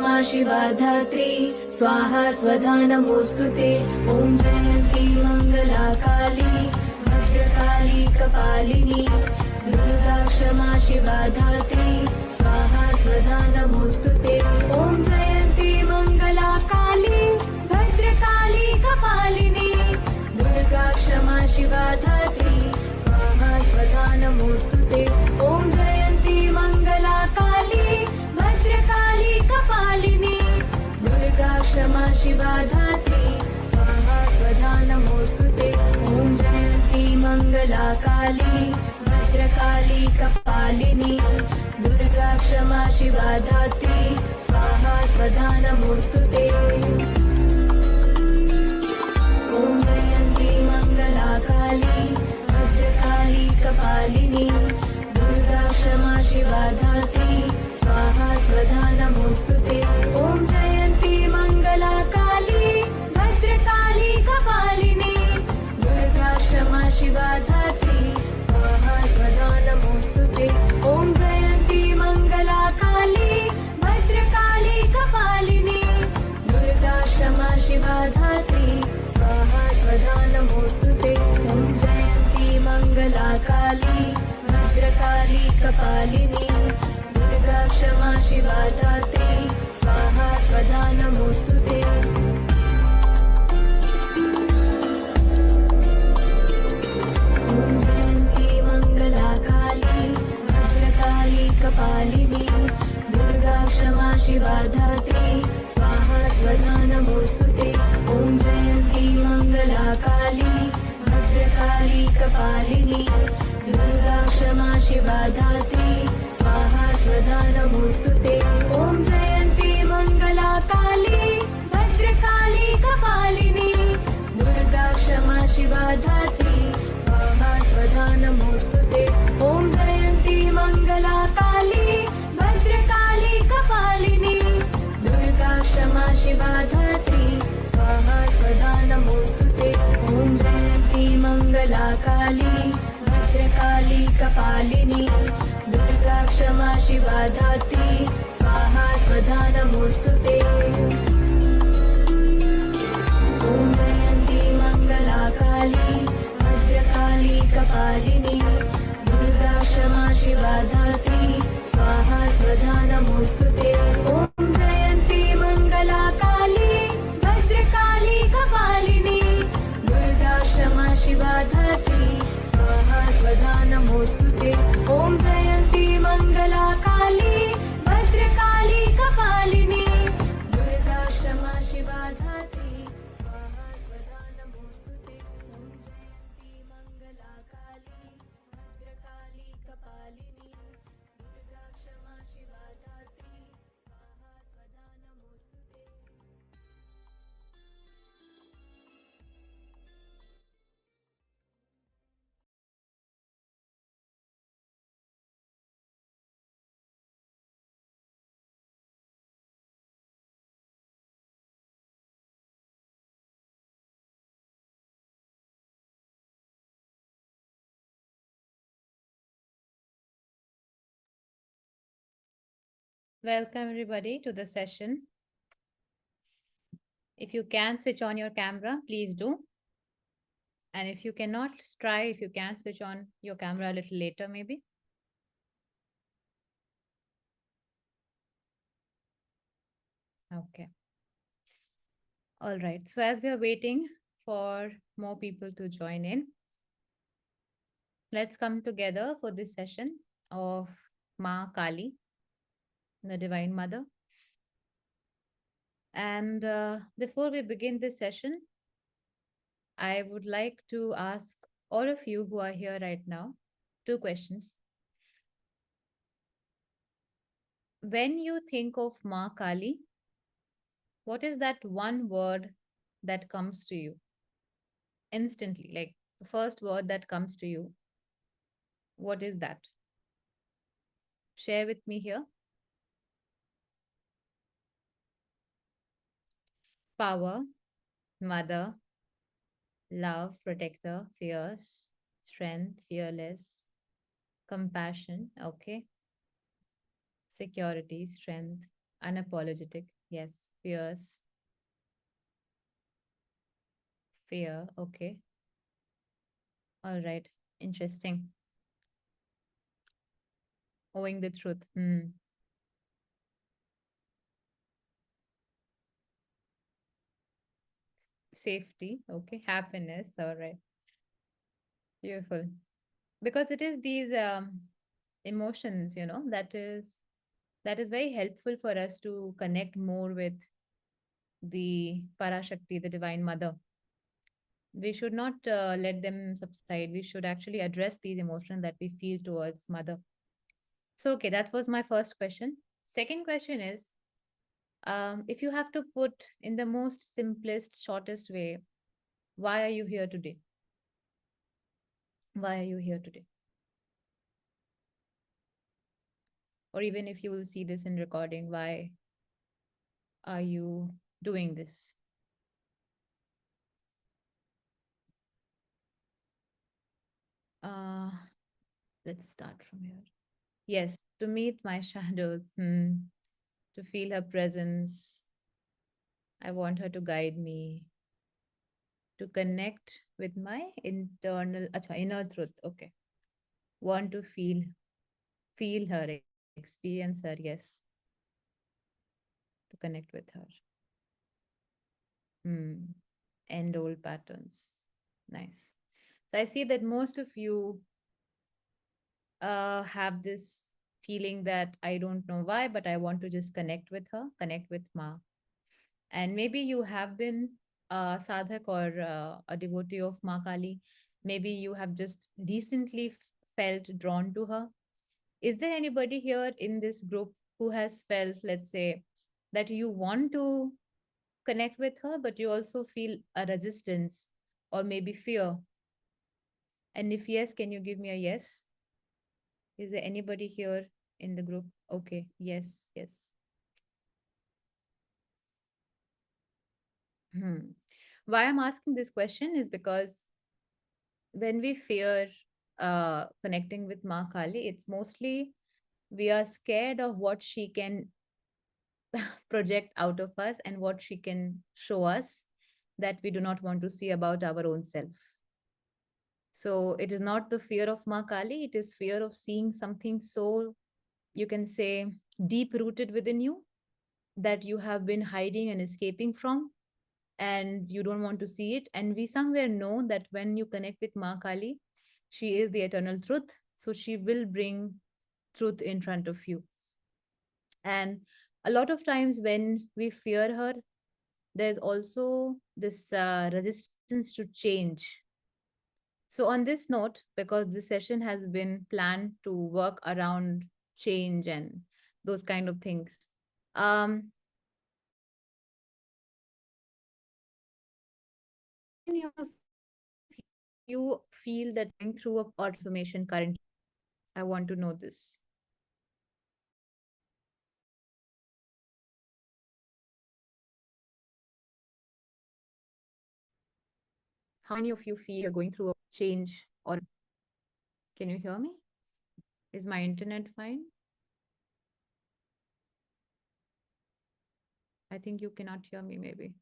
मा शिवा धात्री स्वाहा स्वधा नमोस्तुते। ॐ जयन्ती मङ्गला काली भद्रकाली कपालिनी दुर्गा क्षमा शिवा धात्री स्वाहा स्वधा नमोस्तुते। ॐ जयन्ती मङ्गला काली भद्रकाली कपालिनी दुर्गा क्षमा शिवा धात्री स्वाहा स्वधा नमोस्तुते। ॐ जयन्ती मङ्गला काली भद्रकाली कपालिनी दुर्गा क्षमा शिवा धात्री स्वाहा स्वधा नमोस्तुते। ॐ जयन्ती मङ्गला काली भद्रकाली कपालिनी दुर्गा क्षमा शिवा धात्री स्वाहा स्वधा नमोस्तुते। ॐ जयन्ती मङ्गला काली भद्रकाली कपालिनी दुर्गा क्षमा शिवा धात्री स्वाहा स्वधा नमोस्तुते। ॐ जयन्ती मङ्गला काली भद्रकाली कपालिनी दुर्गा क्षमा शिवा धात्री स्वाहा स्वधा नमोस्तुते। ॐ जयन्ती मङ्गला काली भद्रकाली कपालिनी दुर्गा क्षमा शिवा धात्री स्वाहा स्वधा नमोस्तुते। ॐ जयन्ती मङ्गला काली भद्रकाली कपालिनी दुर्गा क्षमा शिवा धात्री स्वाहा स्वधा नमोस्तुते। ॐ जयन्ती मङ्गला काली भद्रकाली कपालिनी दुर्गा क्षमा शिवा धात्री स्वाहा स्वधा नमोस्तुते। ॐ जयन्ती मङ्गला काली भद्रकाली कपालिनी दुर्गा क्षमा शिवा धात्री स्वाहा स्वधा नमोस्तुते। ॐ जयन्ती मङ्गला काली भद्रकाली कपालिनी दुर्गा क्षमा शिवा धात्री स्वाहा स्वधा नमोस्तुते। ॐ जयन्ती मङ्गला काली भद्रकाली कपालिनी दुर्गा क्षमा शिवा धात्री स्वाहा स्वधा नमोस्तुते। ॐ जयन्ती मङ्गला काली भद्रकाली कपालिनी दुर्गा क्षमा शिवा धात्री स्वाहा स्वधा नमोस्तुते। ॐ जयन्ती मङ्गला काली भद्रकाली कपालिनी दुर्गा क्षमा शिवा धात्री स्वाहा स्वधा नमोस्तुते। ॐ जयन्ती मङ्गला काली भद्रकाली कपालिनी दुर्गा क्षमा शिवा धात्री स्वाहा स्वधा नमोस्तुते। ॐ जयन्ती मङ्गला काली भद्रकाली कपालिनी दुर्गा क्षमा शिवा धात्री स्वाहा स्वधा नमोस्तुते। ॐ जयन्ती मङ्गला काली भद्रकाली कपालिनी दुर्गा क्षमा शिवा धात्री स्वाहा स्वधा नमोस्तुते। Welcome everybody to the session. If you can switch on your camera, please do. And if you cannot, try if you can switch on your camera a little later maybe. Okay. All right. So as we are waiting for more people to join in, let's come together for this session of Maa Kali, the Divine Mother. And before we begin this session, I would like to ask all of you who are here right now 2 questions. When you think of Maa Kali, what is that one word that comes to you instantly? Like the first word that comes to you, what is that? Share with me here. Power, mother, love, protector, fierce, strength, fearless, compassion, okay. Security, strength, Unapologetic. Yes. Fierce. Fear. Okay. All right. Interesting. Owing the truth. Hmm. Safety. Okay. Happiness. All right. Beautiful. Because it is these emotions, that is very helpful for us to connect more with the Parashakti, the Divine Mother. We should not let them subside. We should actually address these emotions that we feel towards Mother. So, okay, that was my first question. Second question is, if you have to put in the most simplest, shortest way, why are you here today? Why are you here today? Or even if you will see this in recording, why are you doing this? Uh, let's start from here. Yes, to meet my shadows, to feel her presence. I want her to guide me, to connect with my inner truth. Okay. Want to feel her, experience her, yes, to connect with her. Hmm. End old patterns. Nice. So I see that most of you have this feeling that I don't know why, but I want to just connect with her, connect with Ma. And maybe you have been a sadhak or a devotee of Ma Kali. Maybe you have just recently felt drawn to her. Is there anybody here in this group who has felt, let's say, that you want to connect with her, but you also feel a resistance or maybe fear? And if yes, can you give me a yes? Is there anybody here in the group? Okay, yes, yes. Hmm. Why I'm asking this question is because when we fear connecting with Ma Kali, it's mostly we are scared of what she can project out of us and what she can show us that we do not want to see about our own self. So it is not the fear of Ma Kali, it is fear of seeing something so, you can say, deep rooted within you that you have been hiding and escaping from, and you don't want to see it. And we somewhere know that when you connect with Ma Kali, she is the eternal truth. So she will bring truth in front of you. And a lot of times when we fear her, there's also this resistance to change. So, on this note, because this session has been planned to work around change and those kind of things, how many of you feel that going through a transformation currently? I want to know this. How many of you feel you're going through a change, or can you hear me? Is my internet fine? I think you cannot hear me, maybe.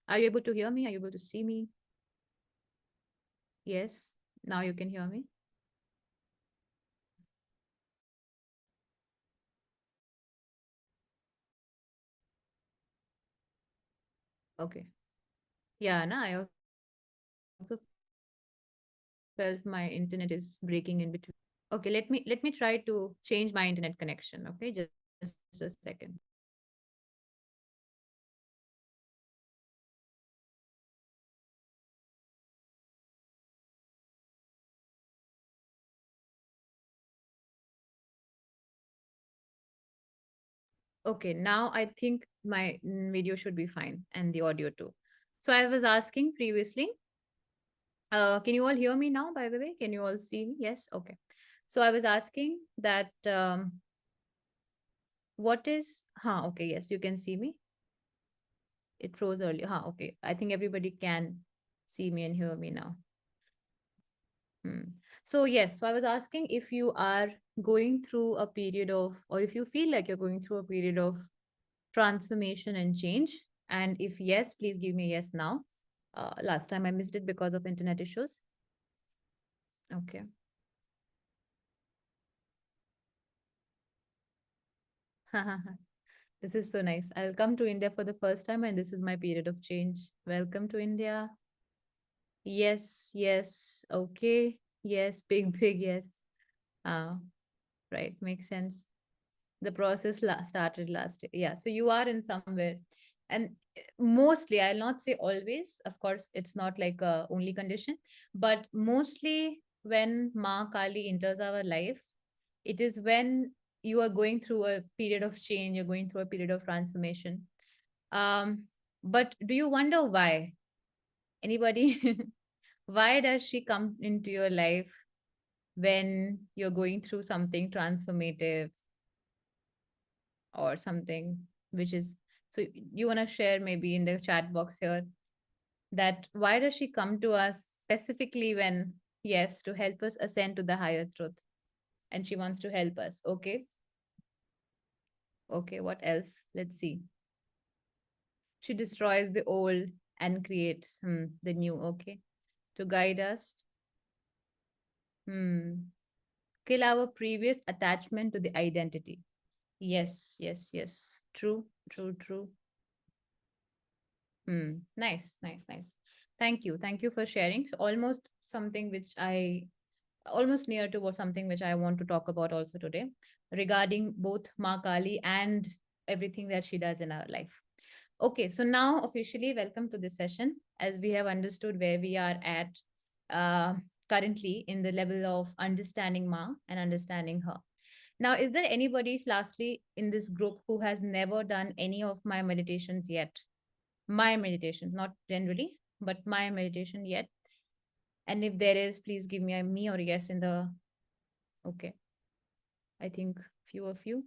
Are you able to hear me? Are you able to see me? Yes. Now you can hear me. Okay. Yeah, no, I also felt my internet is breaking in between. Okay, let me try to change my internet connection. Okay, just a second. Okay, now I think my video should be fine and the audio too. So I was asking previously, can you all hear me now, by the way? Can you all see me? Yes, okay. So I was asking that what is, okay, yes, you can see me. It froze earlier. Okay. I think everybody can see me and hear me now. Hmm. So, yes, so I was asking if you are going through a period of, or if you feel like you're going through a period of transformation and change? And if yes, please give me a yes now. Last time I missed it because of internet issues. Okay. This is so nice. I'll come to India for the first time, and this is my period of change. Welcome to India. Yes, yes. Okay. Yes, big, big yes. Uh, right. Makes sense. The process started last year. Yeah. So you are in somewhere. And mostly, I'll not say always, of course, it's not like a only condition, but mostly when Ma Kali enters our life, it is when you are going through a period of change, you're going through a period of transformation. Um, but do you wonder why? Anybody? Why does she come into your life when you're going through something transformative or something which is so you want to share maybe in the chat box here that why does she come to us specifically when yes to help us ascend to the higher truth and she wants to help us. Okay, okay, what else? Let's see. She destroys the old and creates the new. Okay, to guide us. Kill our previous attachment to the identity. Yes, yes, yes. True, true, true. Nice, nice, nice. Thank you. Thank you for sharing. So almost something which I almost near to what something which I want to talk about also today regarding both Ma Kali and everything that she does in our life. Okay, so now officially welcome to this session as we have understood where we are at uh, currently in the level of understanding Ma and understanding her. Now, is there anybody lastly in this group who has never done any of my meditations yet? My meditations, not generally, but my meditation yet. And if there is, please give me a me or yes in the. Okay, I think few of you.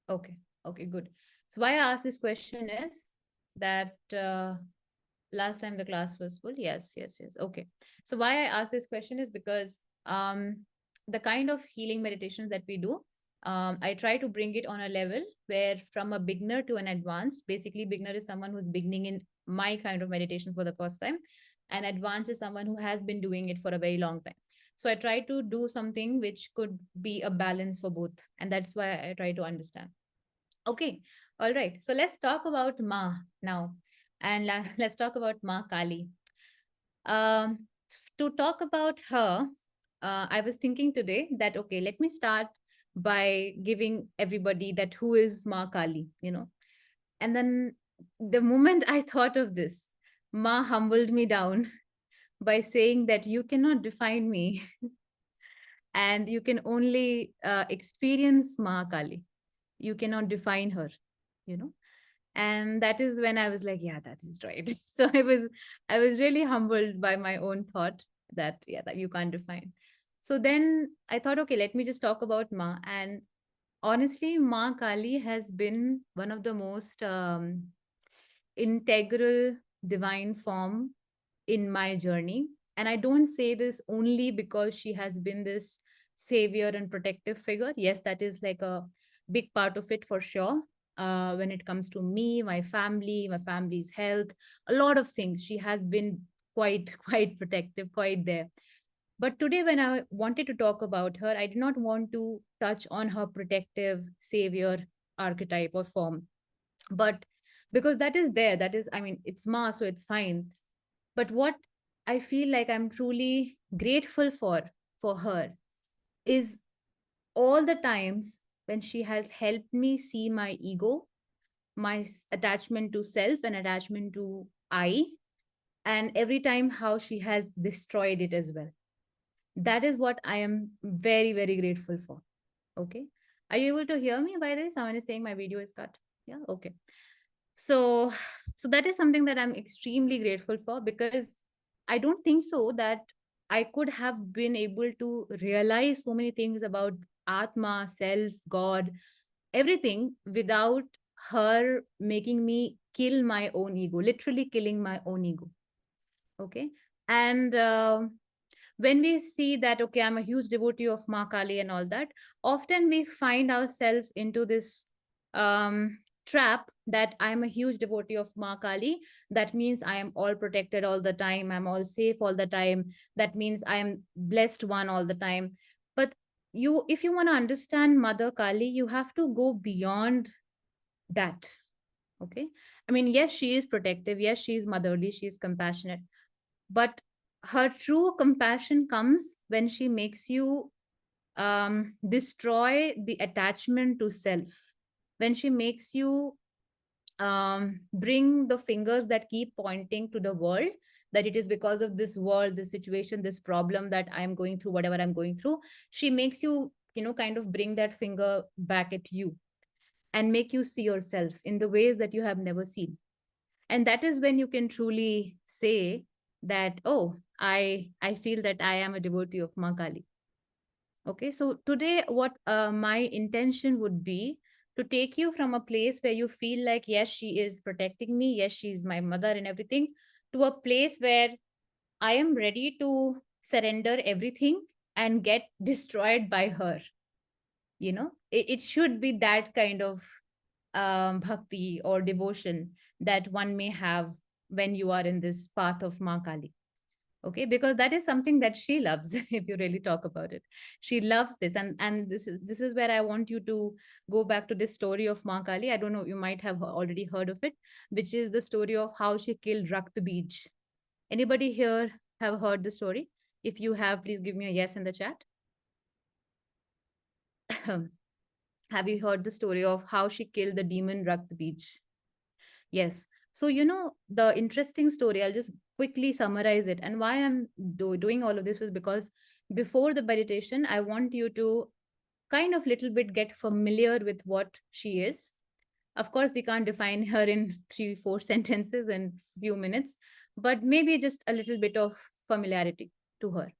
Okay, okay, good. So why I asked this question is that last time the class was full. Yes, yes, yes. Okay. So why I asked this question is because the kind of healing meditations that we do, I try to bring it on a level where from a beginner to an advanced, basically beginner is someone who's beginning in my kind of meditation for the first time, and advanced is someone who has been doing it for a very long time. So I try to do something which could be a balance for both, and that's why I try to understand. Okay, all right. So let's talk about Ma now, and let's talk about Ma Kali. To talk about her, I was thinking today that okay, let me start by giving everybody that who is Ma Kali, and then the moment I thought of this, Ma humbled me down by saying that you cannot define me and you can only experience Ma Kali. You cannot define her, you know and that is when I was like, yeah, that is right. So I was really humbled by my own thought that yeah, that you can't define. So then I thought, okay, let me just talk about Ma. And honestly, Ma Kali has been one of the most integral divine form in my journey. And I don't say this only because she has been this savior and protective figure. Yes, that is like a big part of it for sure. When it comes to me, my family's health, a lot of things, she has been quite, quite protective, quite there. But today, when I wanted to talk about her, I did not want to touch on her protective savior archetype or form. But because that is there, that is, I mean, it's Ma, so it's fine. But what I feel like I'm truly grateful for her is all the times when she has helped me see my ego, my attachment to self and attachment to I, and every time how she has destroyed it as well. That is what I am very, very grateful for. Okay. Are you able to hear me by the way? Someone is saying my video is cut. Yeah. Okay. So, so that is something that I'm extremely grateful for because I don't think so that I could have been able to realize so many things about Atma, self, God, everything without her making me kill my own ego, literally killing my own ego. Okay. And when we see that, okay, I'm a huge devotee of Ma Kali and all that, often we find ourselves into this. trap that I'm a huge devotee of Ma Kali. That means I am all protected all the time. I'm all safe all the time. That means I am blessed one all the time. But if you want to understand Mother Kali, you have to go beyond that. Okay. I mean, yes, she is protective. Yes, she is motherly. She is compassionate. But her true compassion comes when she makes you destroy the attachment to self, when she makes you bring the fingers that keep pointing to the world, that it is because of this world, this situation, this problem that I'm going through, whatever I'm going through. She makes you, kind of bring that finger back at you and make you see yourself in the ways that you have never seen. And that is when you can truly say that, oh, I feel that I am a devotee of Ma Kali. Okay, so today, what my intention would be to take you from a place where you feel like, yes, she is protecting me, yes, she's my mother and everything, to a place where I am ready to surrender everything and get destroyed by her. It should be that kind of bhakti or devotion that one may have when you are in this path of Ma Kali. Okay, because that is something that she loves. If you really talk about it, she loves this. And this is where I want you to go back to this story of Ma Kali. I don't know, you might have already heard of it, which is the story of how she killed Rakta-Beej. Anybody here have heard the story? If you have, please give me a yes in the chat. Have you heard the story of how she killed the demon Rakta-Beej? Yes. So, the interesting story, I'll just quickly summarize it. And why I'm doing all of this is because before the meditation, I want you to kind of little bit get familiar with what she is. Of course, we can't define her in 3, 4 sentences in few minutes, but maybe just a little bit of familiarity to her.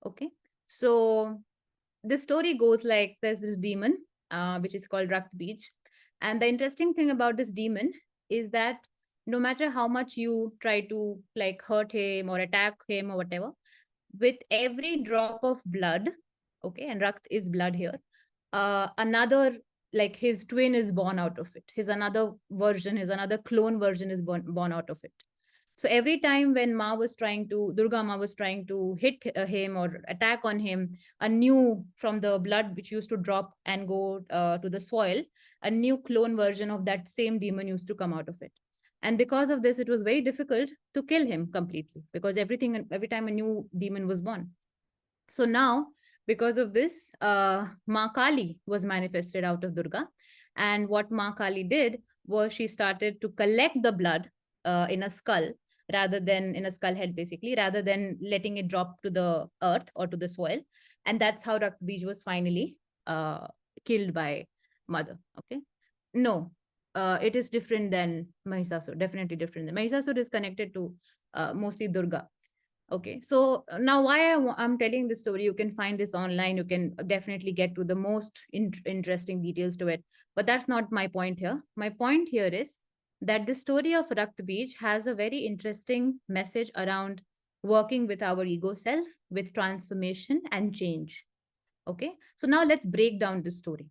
Okay. So the story goes like there's this demon, which is called Rakta-Beej. And the interesting thing about this demon is that no matter how much you try to like hurt him or attack him or whatever, with every drop of blood, okay, and Rakt is blood here, another, like his twin is born out of it. His another version, his another clone version is born out of it. So every time when Durga Ma was trying to hit him or attack on him, a new, from the blood which used to drop and go to the soil, a new clone version of that same demon used to come out of it. And because of this, it was very difficult to kill him completely, because every time a new demon was born. So now, because of this, Ma Kali was manifested out of Durga. And what Ma Kali did was she started to collect the blood in a skull, rather than in a skull head, basically, rather than letting it drop to the earth or to the soil. And that's how Rakta-Beej was finally killed by Mother. Okay. No, it is different than Mahisasur, definitely different. Mahisasur is connected to mostly Durga. Okay, so now why I'm telling this story, you can find this online, you can definitely get to the most interesting details to it. But that's not my point here. My point here is that the story of Rakta-Beej has a very interesting message around working with our ego self, with transformation and change. Okay, so now let's break down this story.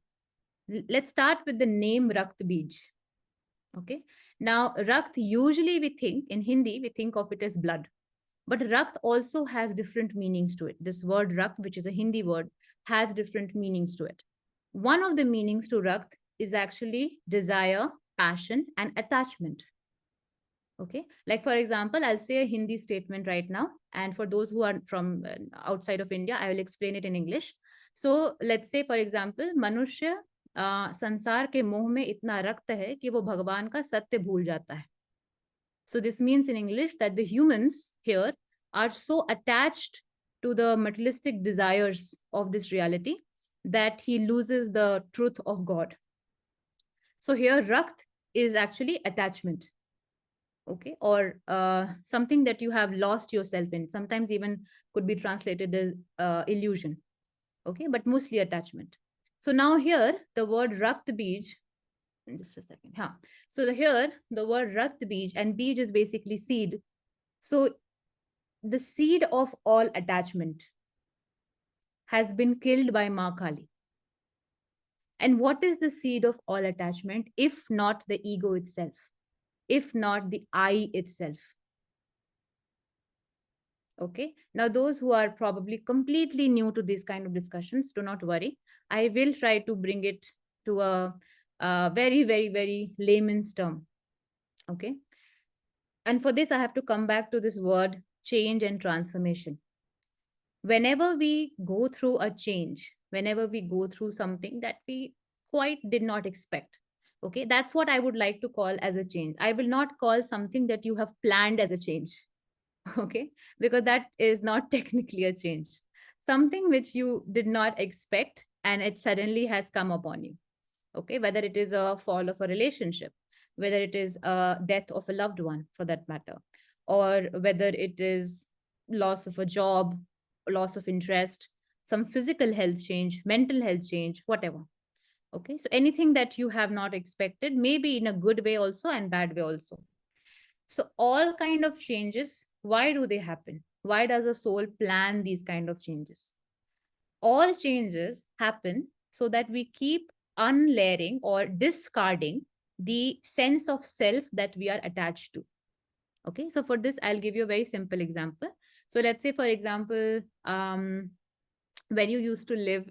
Let's start with the name Rakta-Beej. Okay, now Rakt, usually we think in Hindi, we think of it as blood. But Rakt also has different meanings to it. This word Rakt, which is a Hindi word, has different meanings to it. One of the meanings to Rakt is actually desire, passion, and attachment. Okay. Like, for example, I'll say a Hindi statement right now. And for those who are from outside of India, I will explain it in English. So let's say, for example, मनुष्य संसार के मोह में इतना रक्त है कि वो भगवान का सत्य भूल जाता है. So this means in English that the humans here are so attached to the materialistic desires of this reality that he loses the truth of God. So here Rakt is actually attachment. Okay, or something that you have lost yourself in. Sometimes even could be translated as illusion. Okay, but mostly attachment. So now here the word Rakta-Beej, just a second. Huh. So here the word Rakta-Beej, and Beej is basically seed. So the seed of all attachment has been killed by Ma Kali. And what is the seed of all attachment if not the ego itself, if not the I itself? Okay. Now, those who are probably completely new to these kind of discussions, do not worry. I will try to bring it to a very, very, very layman's term. Okay. And for this, I have to come back to this word change and transformation. Whenever we go through a change, whenever we go through something that we quite did not expect, okay, that's what I would like to call as a change. I will not call something that you have planned as a change. Okay, because that is not technically a change. Something which you did not expect and it suddenly has come upon you. Okay, whether it is a fall of a relationship, whether it is a death of a loved one for that matter, or whether it is loss of a job, loss of interest, some physical health change, mental health change, whatever. Okay, so anything that you have not expected, maybe in a good way also and bad way also. So all kind of changes, why do they happen? Why does a soul plan these kind of changes? All changes happen so that we keep unlayering or discarding the sense of self that we are attached to. Okay, so for this, I'll give you a very simple example. So let's say, for example, when you used to live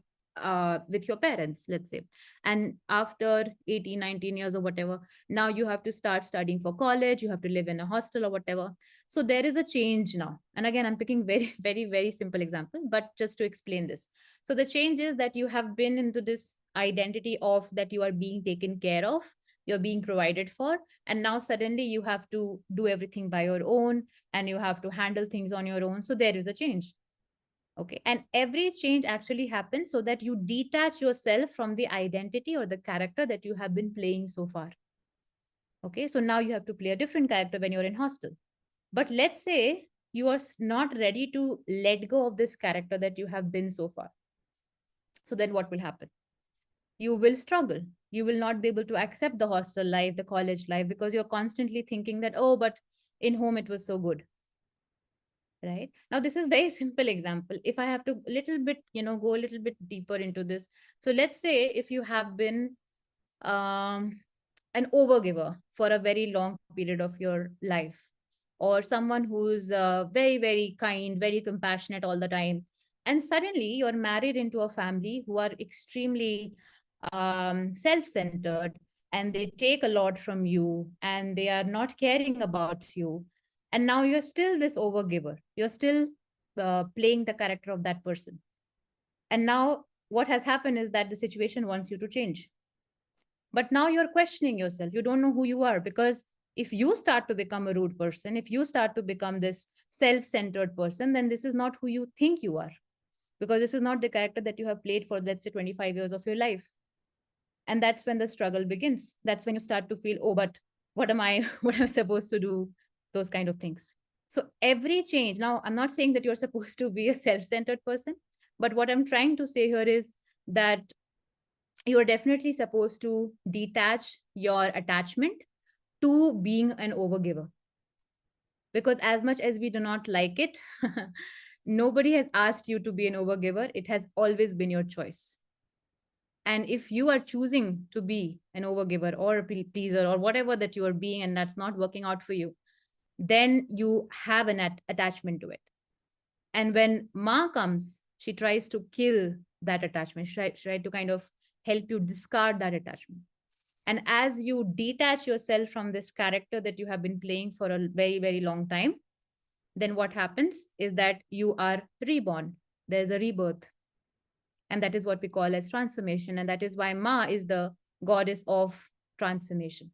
with your parents, let's say, and after 18, 19 years or whatever, now you have to start studying for college, you have to live in a hostel or whatever. So there is a change now. And again, I'm picking very, very, very simple example, but just to explain this. So the change is that you have been into this identity of that you are being taken care of, you're being provided for, and now suddenly you have to do everything by your own and you have to handle things on your own. So there is a change. Okay. And every change actually happens so that you detach yourself from the identity or the character that you have been playing so far. Okay. So now you have to play a different character when you're in hostel. But let's say you are not ready to let go of this character that you have been so far. So then what will happen? You will struggle. You will not be able to accept the hostel life, the college life, because you're constantly thinking that, oh, but in home it was so good. Right now, this is very simple example. If I have to little bit, go a little bit deeper into this. So let's say if you have been um, an overgiver for a very long period of your life, or someone who's very, very kind, very compassionate all the time, and suddenly you're married into a family who are extremely self-centered, and they take a lot from you and they are not caring about you, and now you're still this overgiver, you're still playing the character of that person. And now what has happened is that the situation wants you to change, but now you're questioning yourself. You don't know who you are, because if you start to become a rude person, if you start to become this self-centered person, then this is not who you think you are, because this is not the character that you have played for, let's say, 25 years of your life. And that's when the struggle begins. That's when you start to feel, oh, but what am I what am I supposed to do, those kind of things. So every change, now I'm not saying that you're supposed to be a self-centered person, but what I'm trying to say here is that you are definitely supposed to detach your attachment to being an overgiver, because as much as we do not like it, nobody has asked you to be an overgiver. It has always been your choice. And if you are choosing to be an overgiver or a pleaser or whatever that you are being, and that's not working out for you, then you have an attachment to it. And when Ma comes, she tries to kill that attachment. She tries to kind of help you discard that attachment. And as you detach yourself from this character that you have been playing for a very, very long time, then what happens is that you are reborn. There's a rebirth. And that is what we call as transformation. And that is why Ma is the goddess of transformation.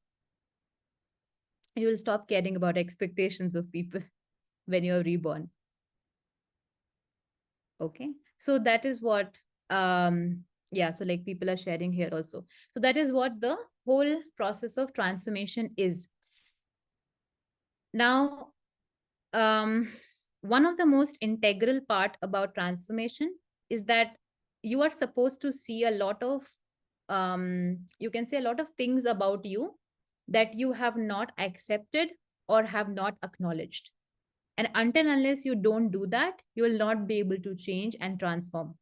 You will stop caring about expectations of people when you're reborn. Okay. So that is what, yeah, so like people are sharing here also. So that is what the whole process of transformation is. Now, one of the most integral part about transformation is that you are supposed to see a lot of, you can say a lot of things about you that you have not accepted or have not acknowledged. And until unless you don't do that, you will not be able to change and transform.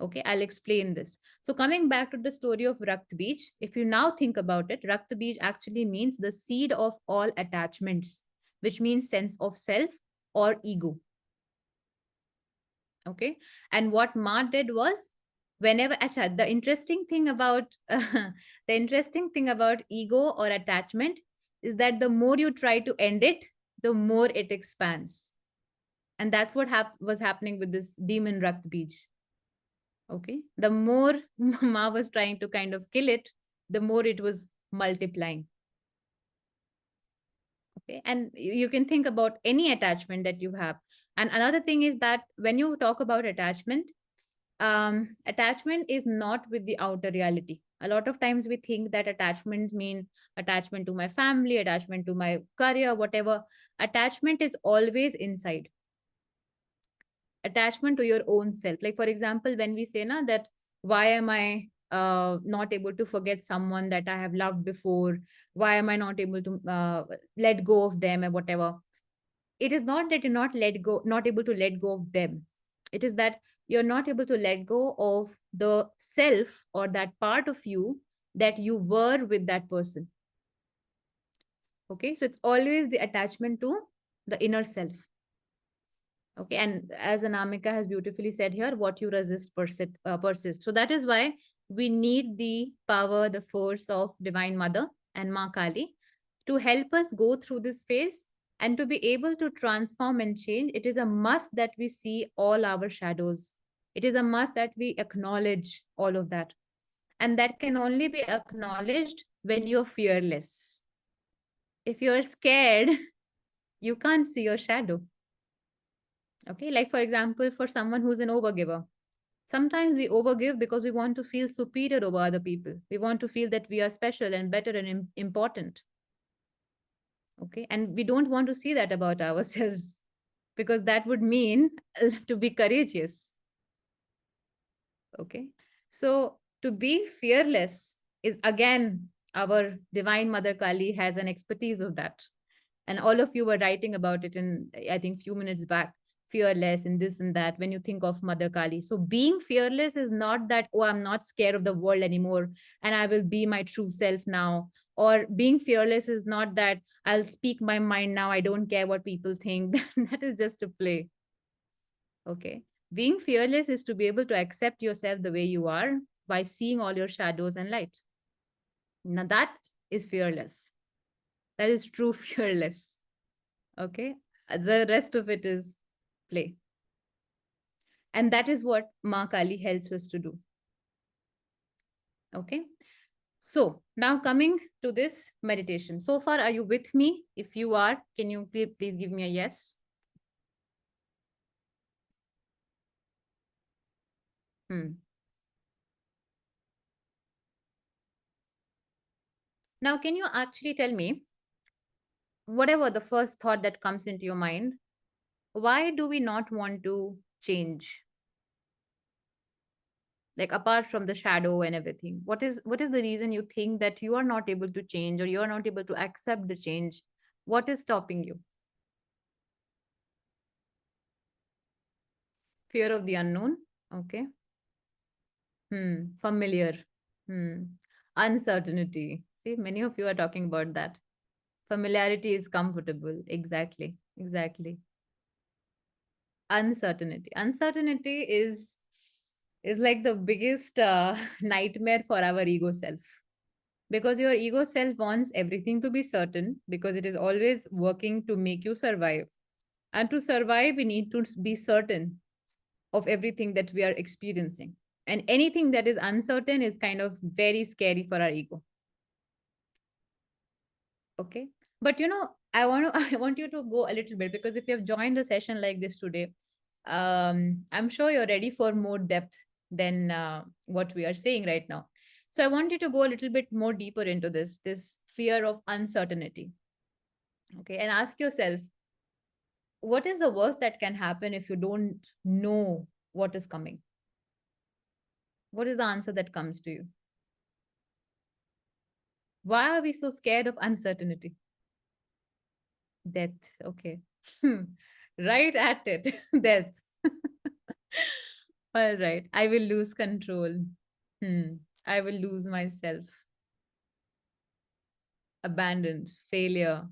Okay, I'll explain this. So, coming back to the story of Rakta-Beej, if you now think about it, Rakta-Beej actually means the seed of all attachments, which means sense of self or ego. Okay, and what Ma did was, whenever Acha, the interesting thing about the interesting thing about ego or attachment is that the more you try to end it, the more it expands. And that's what was happening with this demon Rakta-Beej. Okay. The more Ma was trying to kind of kill it, the more it was multiplying. Okay. And you can think about any attachment that you have. And another thing is that when you talk about attachment is not with the outer reality. A lot of times we think that attachment mean attachment to my family, attachment to my career, whatever. Attachment is always inside. Attachment to your own self. Like for example, when we say na that why am I not able to forget someone that I have loved before, why am I not able to let go of them or whatever, it is not that you're not able to let go of them. It is that you're not able to let go of the self or that part of you that you were with that person. Okay, so it's always the attachment to the inner self. Okay, and as Anamika has beautifully said here, what you resist persist. So that is why we need the power, the force of Divine Mother and Ma Kali to help us go through this phase and to be able to transform and change. It is a must that we see all our shadows. It is a must that we acknowledge all of that. And that can only be acknowledged when you're fearless. If you're scared, you can't see your shadow. Okay, like for example, for someone who's an overgiver, sometimes we overgive because we want to feel superior over other people. We want to feel that we are special and better and important. Okay, and we don't want to see that about ourselves because that would mean to be courageous. Okay, so to be fearless is again, our Divine Mother Kali has an expertise of that. And all of you were writing about it in, I think, few minutes back, fearless and this and that when you think of Mother Kali. So being fearless is not that, oh, I'm not scared of the world anymore and I will be my true self now. Or being fearless is not that I'll speak my mind now, I don't care what people think. That is just a play. Okay, being fearless is to be able to accept yourself the way you are by seeing all your shadows and light. Now that is fearless. That is true fearless. Okay, the rest of it is play. And that is what Ma Kali helps us to do. Okay, so now coming to this meditation. So far, are you with me? If you are, can you please give me a yes? Hmm. Now, can you actually tell me, whatever the first thought that comes into your mind, why do we not want to change? Like apart from the shadow and everything, what is the reason you think that you are not able to change or you are not able to accept the change? What is stopping you? Fear of the unknown. Okay. Familiar. Hmm. Uncertainty. See, many of you are talking about that. Familiarity is comfortable. Exactly. Exactly. Uncertainty is like the biggest nightmare for our ego self, because your ego self wants everything to be certain because it is always working to make you survive, and to survive we need to be certain of everything that we are experiencing, and anything that is uncertain is kind of very scary for our ego. Okay, but I want you to go a little bit, because if you have joined a session like this today, I'm sure you're ready for more depth than what we are saying right now. So I want you to go a little bit more deeper into this fear of uncertainty. Okay, and ask yourself, what is the worst that can happen if you don't know what is coming? What is the answer that comes to you? Why are we so scared of uncertainty? Death. Okay. Right at it. Death. All right. I will lose control. Hmm. I will lose myself. Abandoned. Failure.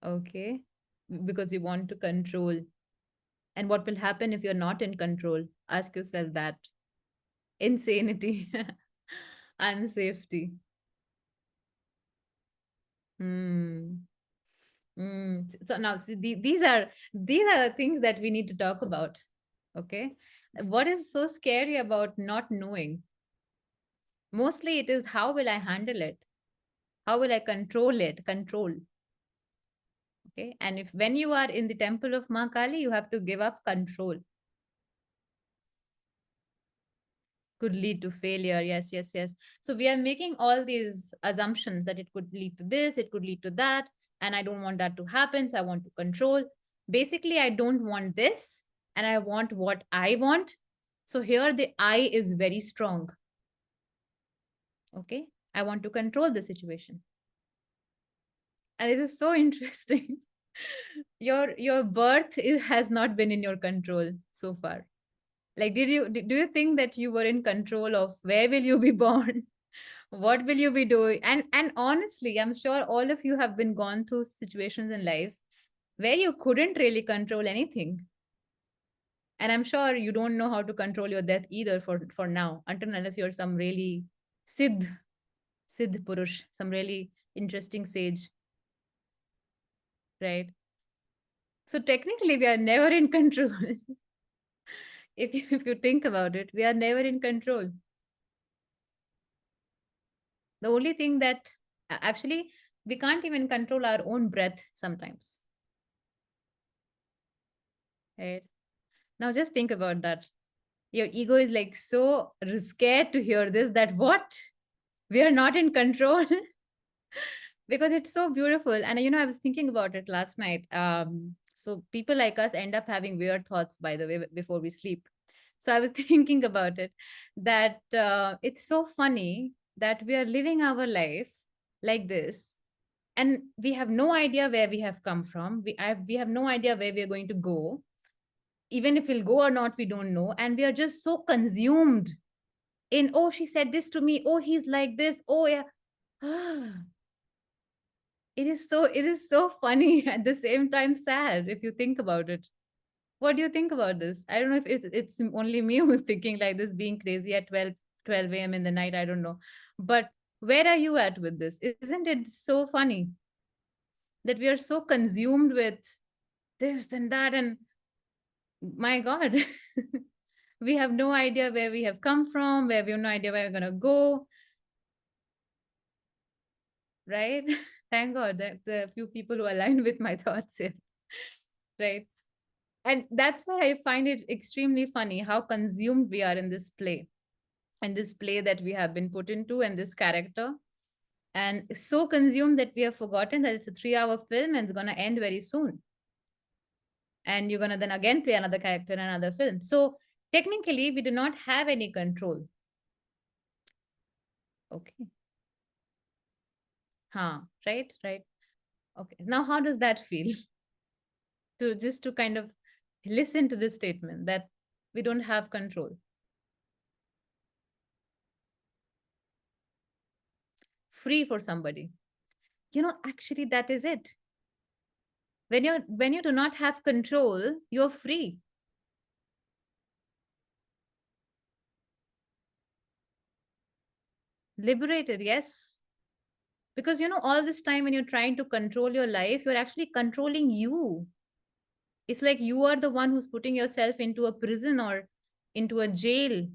Okay. Because you want to control. And what will happen if you're not in control? Ask yourself that. Insanity. Unsafety. Hmm. So now, see, these are the things that we need to talk about. Okay. What is so scary about not knowing? Mostly it is, how will I handle it? How will I control it? Control. Okay. And if when you are in the temple of Ma Kali, you have to give up control. Could lead to failure. Yes, yes, yes. So we are making all these assumptions that it could lead to this, it could lead to that, and I don't want that to happen. So I want to control. Basically, I don't want this, and I want what I want. So here the I is very strong. Okay. I want to control the situation. And it is so interesting. Your birth has not been in your control so far. Like, do you think that you were in control of where will you be born? What will you be doing? And honestly, I'm sure all of you have been gone through situations in life where you couldn't really control anything. And I'm sure you don't know how to control your death either for now, until unless you're some really siddh siddh purush, some really interesting sage, right? So technically we are never in control. If you think about it, we are never in control. The only thing that actually, we can't even control our own breath sometimes, right? Now just think about that. Your ego is like so scared to hear this, that what? We are not in control. Because it's so beautiful. And I was thinking about it last night. So people like us end up having weird thoughts, by the way, before we sleep. So I was thinking about it, that it's so funny that we are living our life like this, and we have no idea where we have come from. We have no idea where we are going to go. Even if we'll go or not, we don't know. And we are just so consumed in, oh, she said this to me, oh, he's like this, oh yeah. It is so funny, at the same time sad, if you think about it. What do you think about this? I don't know if it's only me who's thinking like this, being crazy at 12 a.m. in the night. I don't know. But where are you at with this? Isn't it so funny that we are so consumed with this and that? And my God, we have no idea where we have come from, where we have no idea where we're going to go, right? Thank God that the few people who align with my thoughts here, right? And that's why I find it extremely funny how consumed we are in this play, and this play that we have been put into, and this character. And so consumed that we have forgotten that it's a 3-hour film and it's going to end very soon. And you're going to then again play another character in another film. So technically, we do not have any control. Okay. Huh. Right. Right. Okay. Now, how does that feel? To kind of listen to this statement that we don't have control. Free for somebody. Actually, that is it. When you do not have control, you're free. Liberated, yes. Because all this time when you're trying to control your life, you're actually controlling you. It's like you are the one who's putting yourself into a prison or into a jail.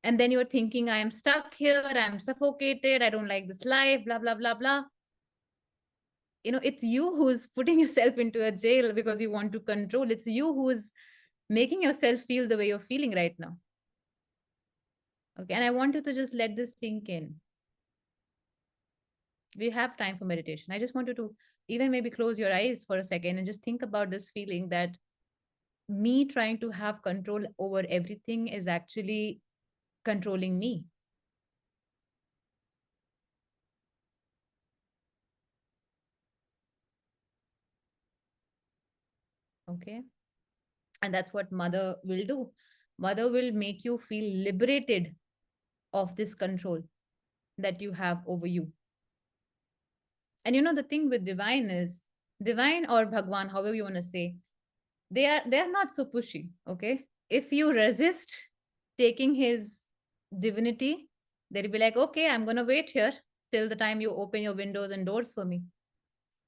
And then you're thinking, I am stuck here, I'm suffocated, I don't like this life, blah, blah, blah, blah. It's you who's putting yourself into a jail because you want to control. It's you who is making yourself feel the way you're feeling right now. Okay. And I want you to just let this sink in. We have time for meditation. I just want you to even maybe close your eyes for a second and just think about this feeling that me trying to have control over everything is actually controlling me. Okay. And that's what mother will do. Mother will make you feel liberated of this control that you have over you. And the thing with divine is, divine or Bhagwan, however you want to say, they are not so pushy. Okay, if you resist taking his divinity, they'll be like, okay, I'm gonna wait here till the time you open your windows and doors for me.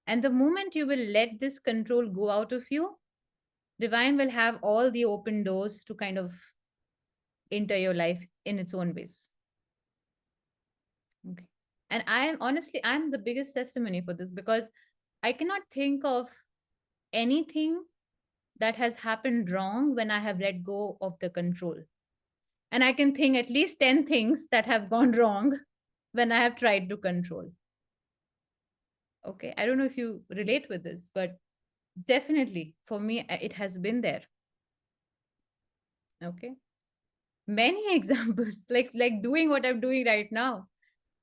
And the moment you will let this control go out of you, divine will have all the open doors to kind of enter your life in its own ways. Okay. And I'm the biggest testimony for this, because I cannot think of anything that has happened wrong when I have let go of the control. And I can think at least 10 things that have gone wrong when I have tried to control. Okay. I don't know if you relate with this, but definitely for me, it has been there. Okay. Many examples, like doing what I'm doing right now.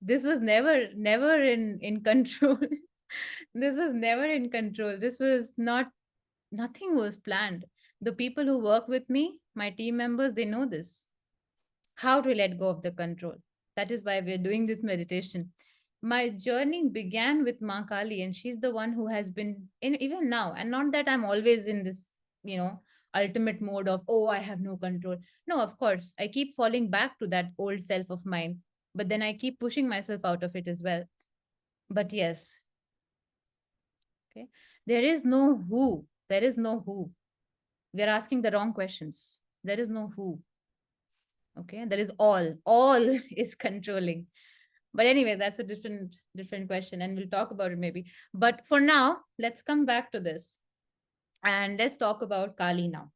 This was never in control. This was never in control. This was not, nothing was planned. The people who work with me, my team members, they know this, how to let go of the control. That is why we're doing this meditation. My journey began with Ma Kali, and she's the one who has been in even now. And not that I'm always in this, ultimate mode of, oh, I have no control. No, of course, I keep falling back to that old self of mine, but then I keep pushing myself out of it as well. But yes, okay, there is no who. There is no who. We are asking the wrong questions. There is no who. Okay, there is all is controlling. But anyway, that's a different question, and we'll talk about it maybe. But for now, let's come back to this, and let's talk about Kali now.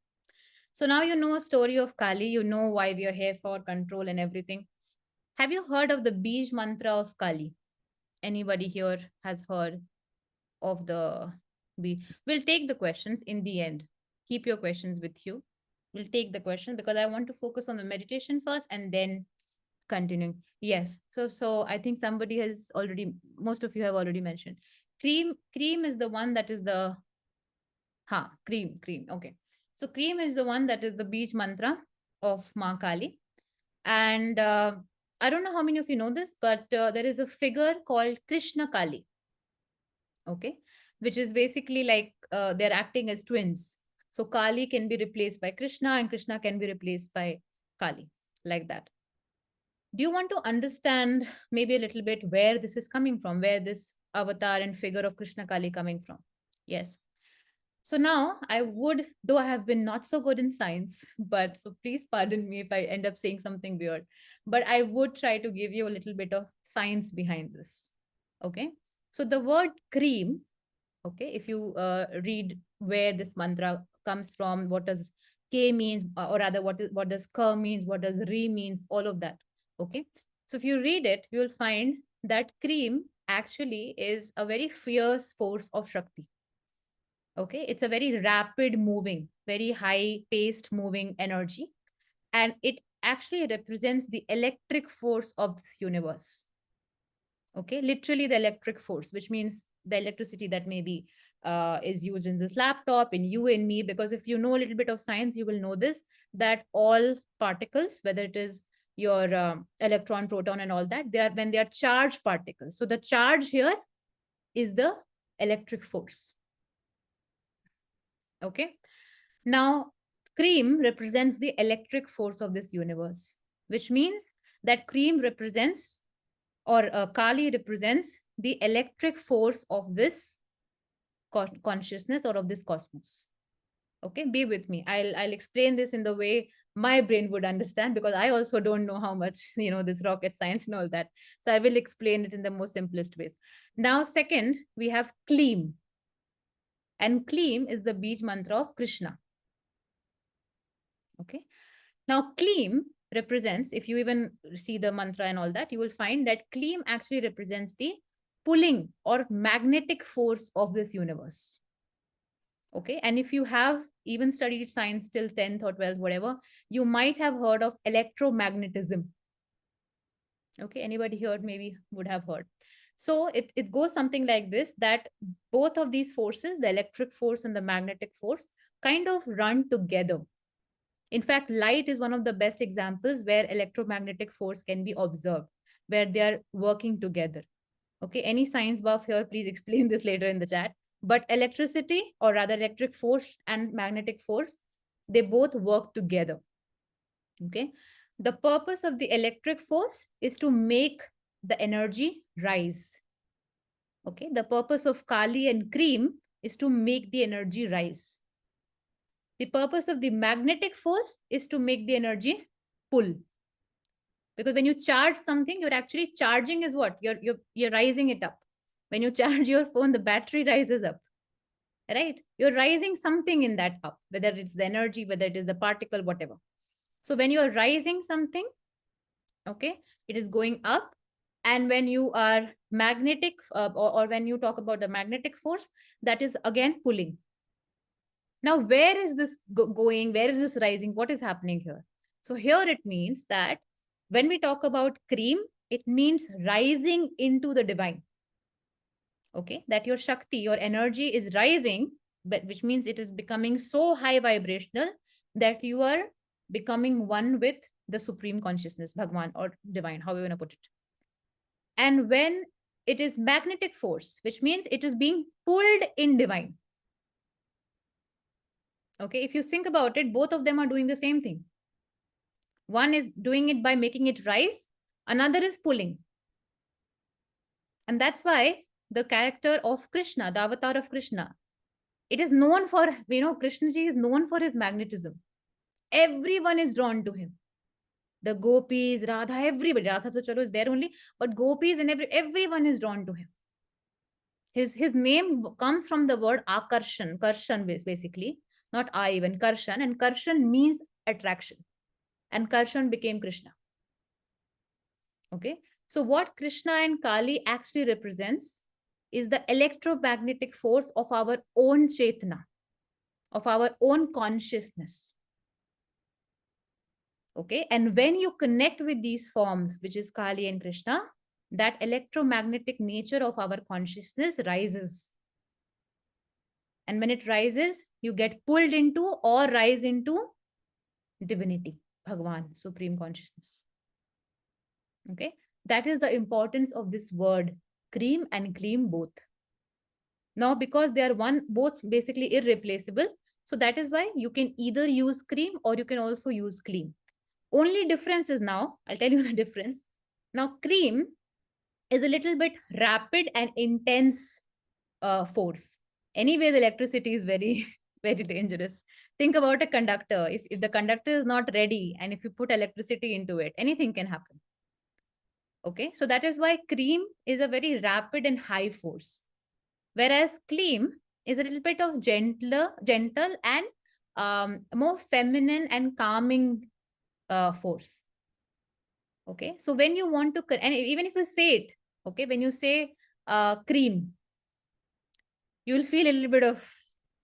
So now you know a story of Kali, you know why we are here for, control and everything. Have you heard of the Beej mantra of Kali? Anybody here has heard of the Beej? We'll take the questions in the end. Keep your questions with you. We'll take the question because I want to focus on the meditation first and then continuing. Yes. So I think somebody has already, most of you have already mentioned. Cream is the one that is the cream. Okay. So cream is the one that is the Beej mantra of Ma Kali. And I don't know how many of you know this, but there is a figure called Krishna Kali. Okay. Which is basically like they're acting as twins. So Kali can be replaced by Krishna and Krishna can be replaced by Kali, like that. Do you want to understand maybe a little bit where this is coming from, where this avatar and figure of Krishna Kali coming from? Yes. So now I would, though I have been not so good in science, but so please pardon me if I end up saying something weird, but I would try to give you a little bit of science behind this. Okay. So the word cream, okay, if you read where this mantra comes from, what does K means, or rather what does Ka means, what does Re means, all of that. Okay. So if you read it, you will find that cream actually is a very fierce force of Shakti. Okay. It's a very rapid moving, very high paced moving energy. And it actually represents the electric force of this universe. Okay. Literally the electric force, which means the electricity that maybe is used in this laptop, in you and me. Because if you know a little bit of science, you will know this, that all particles, whether it is your electron, proton, and all that, they are when they are charged particles. So the charge here is the electric force. Okay. Now, cream represents the electric force of this universe, which means that cream represents, or Kali represents the electric force of this consciousness or of this cosmos. Okay, be with me. I'll explain this in the way my brain would understand, because I also don't know how much this rocket science and all that. So I will explain it in the most simplest ways. Now, second, we have Kleem. And Kleem is the Beej mantra of Krishna. Okay. Now, Kleem represents, if you even see the mantra and all that, you will find that Kleem actually represents the pulling or magnetic force of this universe. Okay. And if you have even studied science till 10th or 12th, whatever, you might have heard of electromagnetism. Okay. Anybody here maybe would have heard. So it goes something like this, that both of these forces, the electric force and the magnetic force, kind of run together. In fact, light is one of the best examples where electromagnetic force can be observed, where they are working together. Okay, any science buff here, please explain this later in the chat. But electricity, or rather electric force and magnetic force, they both work together. Okay, the purpose of the electric force is to make the energy rise. Okay, the purpose of Kali and cream is to make the energy rise. The purpose of the magnetic force is to make the energy pull. Because when you charge something, you're actually charging is what? You're rising it up. When you charge your phone, the battery rises up, right? You're rising something in that up, whether it's the energy, whether it is the particle, whatever. So when you're rising something, okay, it is going up. And when you are magnetic, or when you talk about the magnetic force, that is again pulling. Now, where is this going? Where is this rising? What is happening here? So here it means that when we talk about cream, it means rising into the divine. Okay, that your Shakti, your energy is rising, but which means it is becoming so high vibrational that you are becoming one with the supreme consciousness, Bhagwan or divine, how you want to put it. And when it is magnetic force, which means it is being pulled in divine. Okay, if you think about it, both of them are doing the same thing. One is doing it by making it rise, another is pulling. And that's why the character of Krishna, the avatar of Krishna, it is known for, Krishna ji is known for his magnetism. Everyone is drawn to him. The gopis, Radha, everybody. Radha to chalo is there only, but gopis and everyone is drawn to him. His name comes from the word akarshan, karshan basically, not I even, karshan, and karshan means attraction. And karshan became Krishna. Okay, so what Krishna and Kali actually represents is the electromagnetic force of our own Chetna, of our own consciousness. Okay, and when you connect with these forms, which is Kali and Krishna, that electromagnetic nature of our consciousness rises. And when it rises, you get pulled into or rise into divinity, Bhagwan, supreme consciousness. Okay, that is the importance of this word, cream and cream both. Now, because they are both basically irreplaceable, so that is why you can either use cream or you can also use clean. Only difference is now, I'll tell you the difference. Now, cream is a little bit rapid and intense force. Anyway, the electricity is very, very dangerous. Think about a conductor. If the conductor is not ready and if you put electricity into it, anything can happen. Okay, so that is why cream is a very rapid and high force. Whereas clean is a little bit of gentle and more feminine and calming force. Okay, so when you want to, and even if you say it, okay, when you say cream, you will feel a little bit of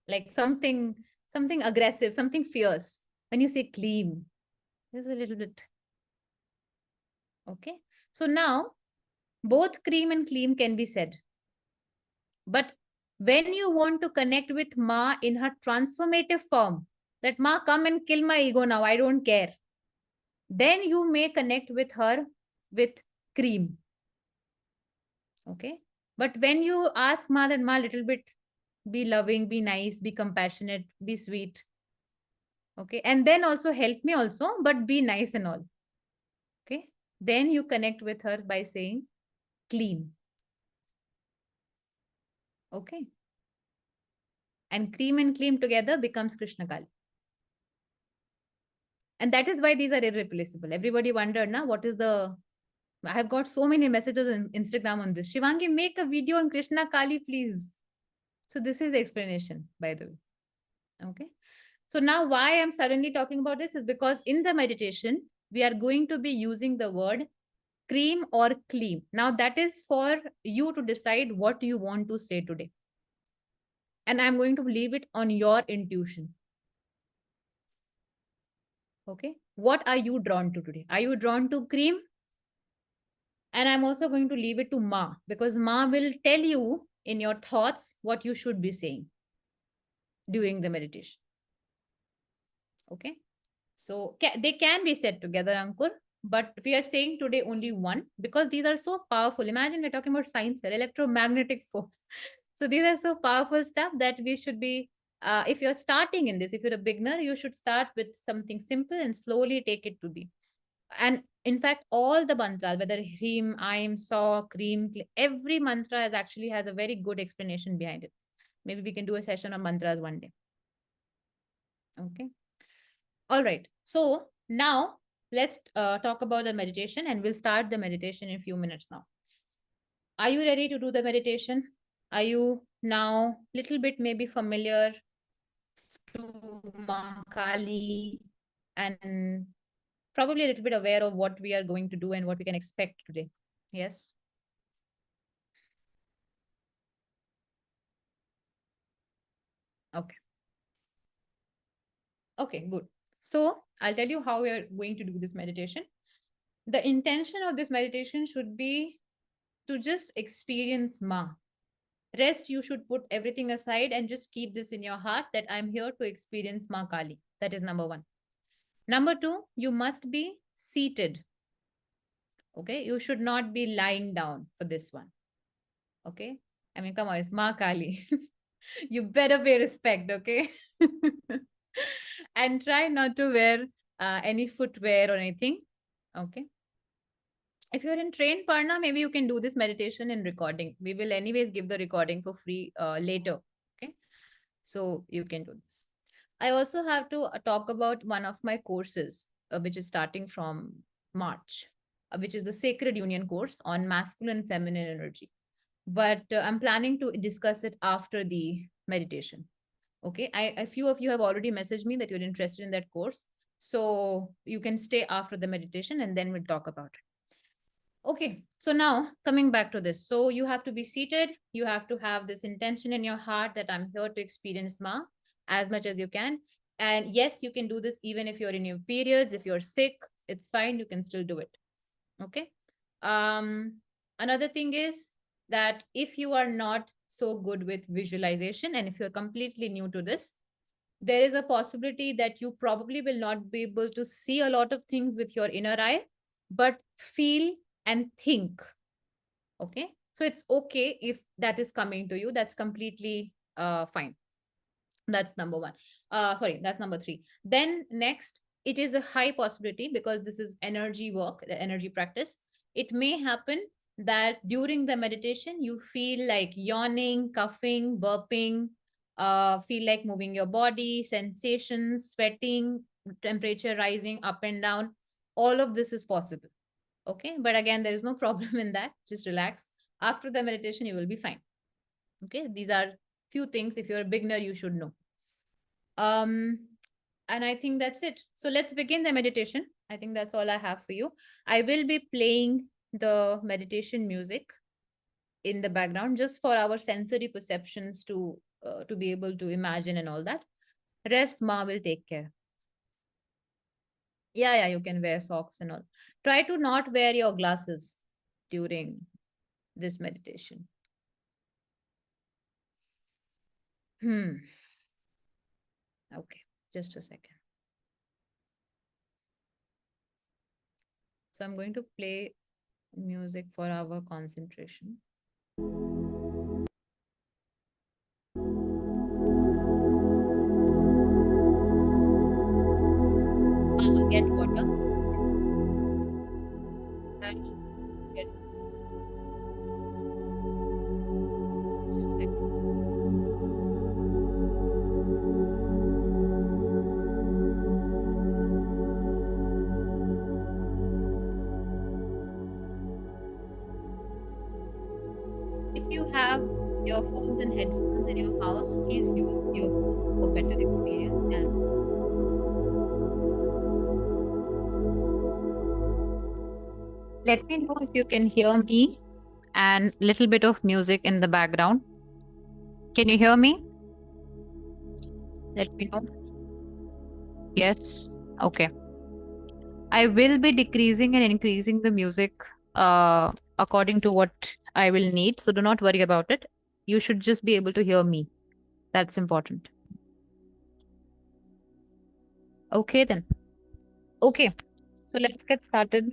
like something aggressive, something fierce. When you say clean, there's a little bit. Okay, so now both cream and clean can be said. But when you want to connect with Ma in her transformative form, that Ma, come and kill my ego now, I don't care, then you may connect with her with cream. Okay, but when you ask Ma that Ma, little bit, be loving, be nice, be compassionate, be sweet, okay, and then also help me also, but be nice and all, okay, then you connect with her by saying clean. Okay, and cream and clean together becomes Krishna Kali. And that is why these are irreplaceable. Everybody wondered, now what is the, I have got so many messages on Instagram on this. Shivangi, make a video on Krishna Kali, please. So this is the explanation, by the way. Okay. So now why I'm suddenly talking about this is because in the meditation, we are going to be using the word cream or clean. Now that is for you to decide what you want to say today. And I'm going to leave it on your intuition. Okay. What are you drawn to today? Are you drawn to cream? And I'm also going to leave it to Ma, because Ma will tell you in your thoughts what you should be saying during the meditation. Okay. So they can be said together, Ankur, but we are saying today only one because these are so powerful. Imagine we're talking about science here, electromagnetic force. So these are so powerful stuff that we should be, if you're starting in this, if you're a beginner, you should start with something simple and slowly take it to the. And in fact, all the mantras, whether Hrim, Aim, Saw, Cream, every mantra has actually has a very good explanation behind it. Maybe we can do a session on mantras one day. Okay. All right. So now let's talk about the meditation and we'll start the meditation in a few minutes now. Are you ready to do the meditation? Are you now little bit maybe familiar to Ma Kali and probably a little bit aware of what we are going to do and what we can expect today? Yes. Okay. Okay, good. So I'll tell you how we are going to do this meditation. The intention of this meditation should be to just experience Ma. Rest, you should put everything aside and just keep this in your heart that I'm here to experience Ma Kali. That is number one. Number two, you must be seated. Okay, you should not be lying down for this one. Okay, I mean, come on, it's Ma Kali. You better pay respect, okay? And try not to wear any footwear or anything. Okay. If you're in train Parna, maybe you can do this meditation in recording. We will anyways give the recording for free later. Okay. So you can do this. I also have to talk about one of my courses, which is starting from March, which is the Sacred Union course on masculine and feminine energy. But I'm planning to discuss it after the meditation. Okay. A few of you have already messaged me that you're interested in that course. So you can stay after the meditation and then we'll talk about it. Okay, so now coming back to this. So you have to be seated. You have to have this intention in your heart that I'm here to experience Ma as much as you can. And yes, you can do this even if you're in your periods, if you're sick, it's fine. You can still do it. Okay. Another thing is that if you are not so good with visualization and if you're completely new to this, there is a possibility that you probably will not be able to see a lot of things with your inner eye, but feel and think. Okay. So it's okay if that is coming to you. That's completely fine. That's number one. Sorry, that's number three. Then next, it is a high possibility because this is energy work, the energy practice. It may happen that during the meditation, you feel like yawning, coughing, burping, feel like moving your body, sensations, sweating, temperature rising up and down. All of this is possible. Okay. But again, there is no problem in that. Just relax. After the meditation, you will be fine. Okay. These are few things. If you're a beginner, you should know. Um, and I think that's it. So let's begin the meditation. I think that's all I have for you. I will be playing the meditation music in the background just for our sensory perceptions to be able to imagine and all that. Rest, Ma will take care. Yeah, you can wear socks and all. Try to not wear your glasses during this meditation. Okay, just a second. So I'm going to play music for our concentration. Get water. And get just a second. If you have earphones and headphones in your house, please use earphones for better experience. And let me know if you can hear me and little bit of music in the background. Can you hear me? Let me know. Yes. Okay. I will be decreasing and increasing the music according to what I will need. So do not worry about it. You should just be able to hear me. That's important. Okay, then. Okay, so let's get started.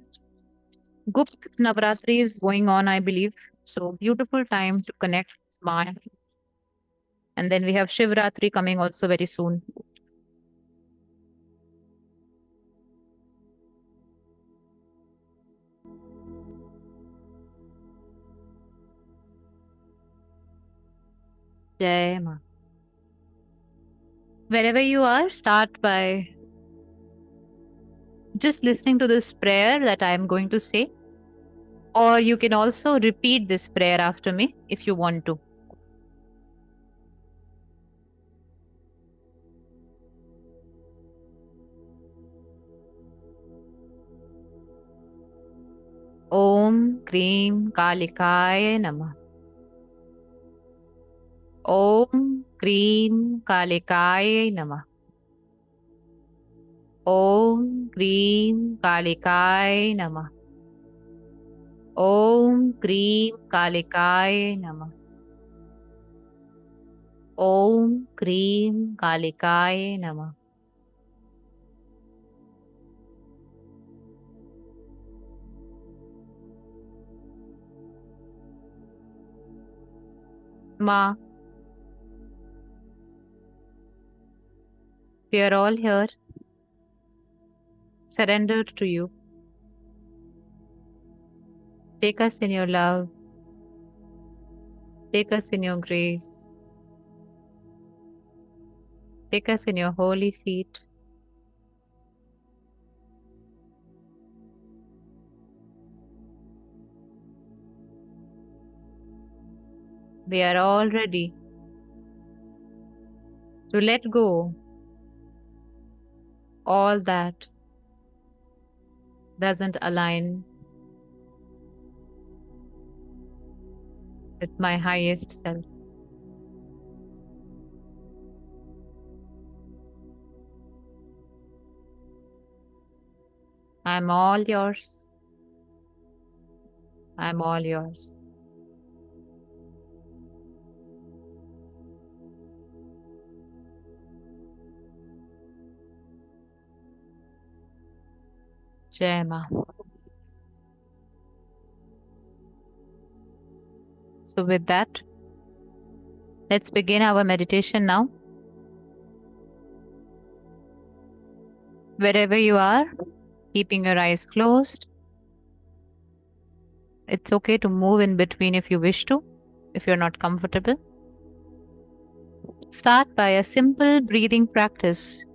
Gupt Navratri is going on, I believe. So beautiful time to connect with Ma. And then we have Shivratri coming also very soon. Jai Ma. Wherever you are, start by just listening to this prayer that I am going to say. Or you can also repeat this prayer after me if you want to. Om Krim Kalikaya Namah. Om Krim Kalikaya Namah. Om Krim Kalikaya Namah. Om Krim Kalikaya Namah. Om Krim Kalikaya Namah. Ma, we are all here, surrendered to you. Take us in your love. Take us in your grace. Take us in your holy feet. We are all ready to let go all that doesn't align with my highest self. I'm all yours. I'm all yours. Jai Ma. So, with that, let's begin our meditation now. Wherever you are, keeping your eyes closed. It's okay to move in between if you wish to, if you're not comfortable. Start by a simple breathing practice.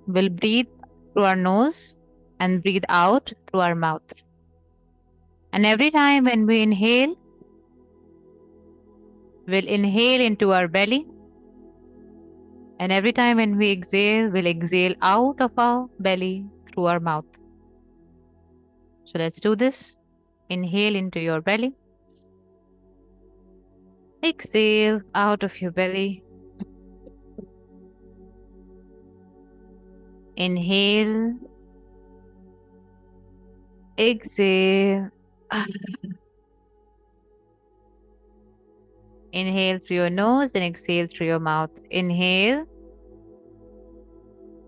We'll breathe through our nose and breathe out through our mouth. And every time when we inhale, we'll inhale into our belly. And every time when we exhale, we'll exhale out of our belly through our mouth. So let's do this. Inhale into your belly. Exhale out of your belly. Inhale. Exhale. Inhale through your nose and exhale through your mouth. Inhale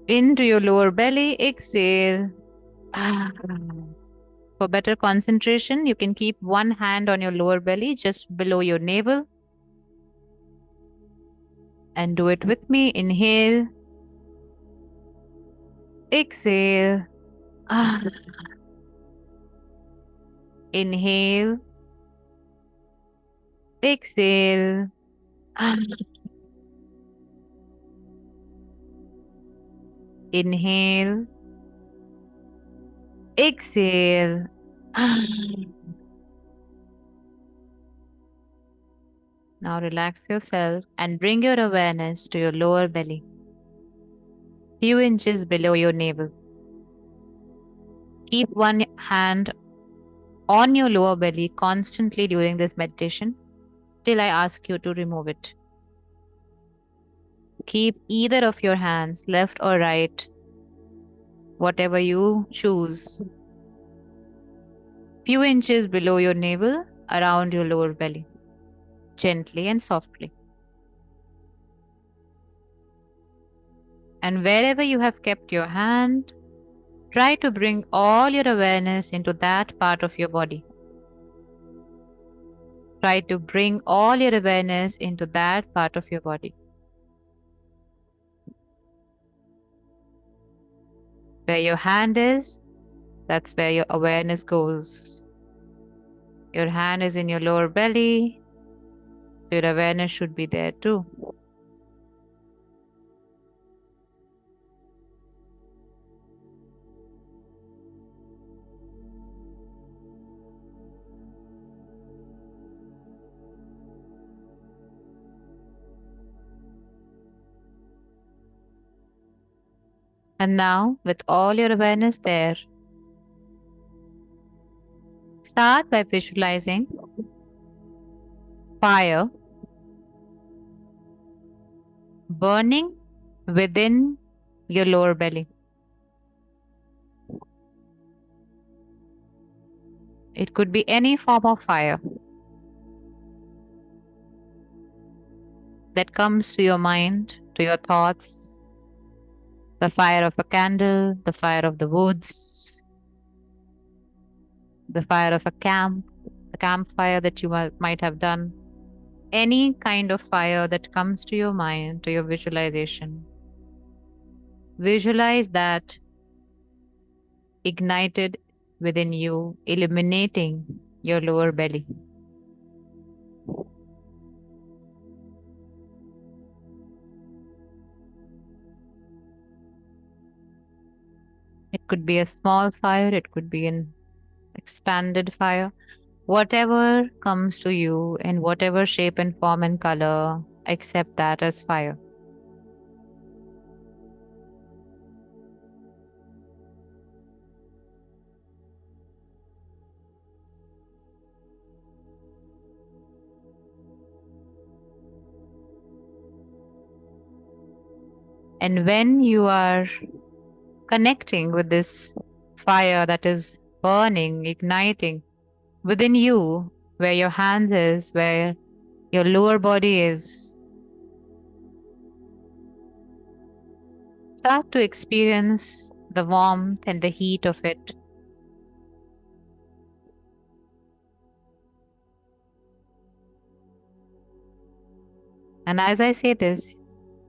into your lower belly. Exhale. For better concentration, you can keep one hand on your lower belly just below your navel. And do it with me. Inhale. Exhale. Inhale. Exhale. Inhale. Exhale. Now relax yourself and bring your awareness to your lower belly, few inches below your navel. Keep one hand on your lower belly constantly during this meditation till I ask you to remove it. Keep either of your hands, left or right, whatever you choose, few inches below your navel, around your lower belly, gently and softly. And wherever you have kept your hand, try to bring all your awareness into that part of your body. Try to bring all your awareness into that part of your body. Where your hand is, that's where your awareness goes. Your hand is in your lower belly, so your awareness should be there too. And now, with all your awareness there, start by visualizing fire burning within your lower belly. It could be any form of fire that comes to your mind, to your thoughts. The fire of a candle, the fire of the woods, the fire of a camp, the campfire that you might have done. Any kind of fire that comes to your mind, to your visualization. Visualize that ignited within you, illuminating your lower belly. It could be a small fire, it could be an expanded fire. Whatever comes to you in whatever shape and form and color, accept that as fire. And when you are connecting with this fire that is burning, igniting within you, where your hands is, where your lower body is, start to experience the warmth and the heat of it. And as I say this,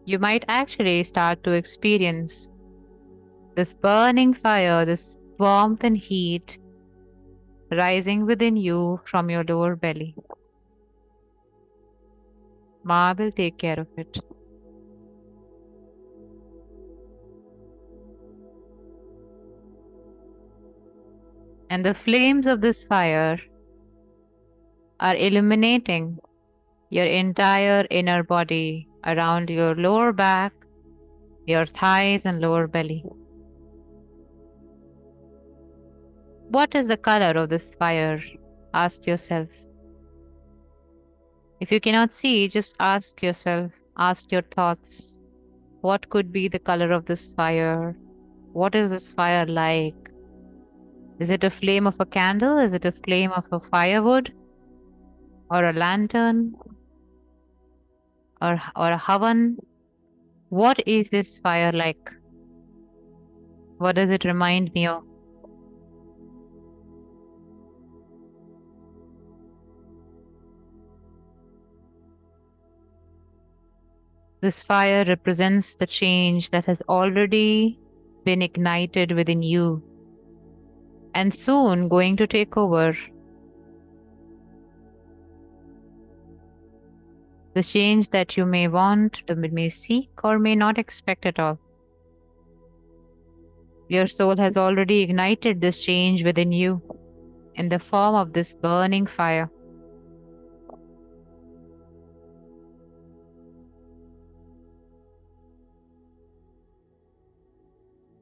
you might actually start to experience this burning fire, this warmth and heat rising within you from your lower belly. Ma will take care of it. And the flames of this fire are illuminating your entire inner body around your lower back, your thighs, and lower belly. What is the color of this fire? Ask yourself. If you cannot see, just ask yourself, ask your thoughts. What could be the color of this fire? What is this fire like? Is it a flame of a candle? Is it a flame of a firewood? Or a lantern? Or a oven? What is this fire like? What does it remind me of? This fire represents the change that has already been ignited within you and soon going to take over. The change that you may want, may seek, or may not expect at all. Your soul has already ignited this change within you in the form of this burning fire.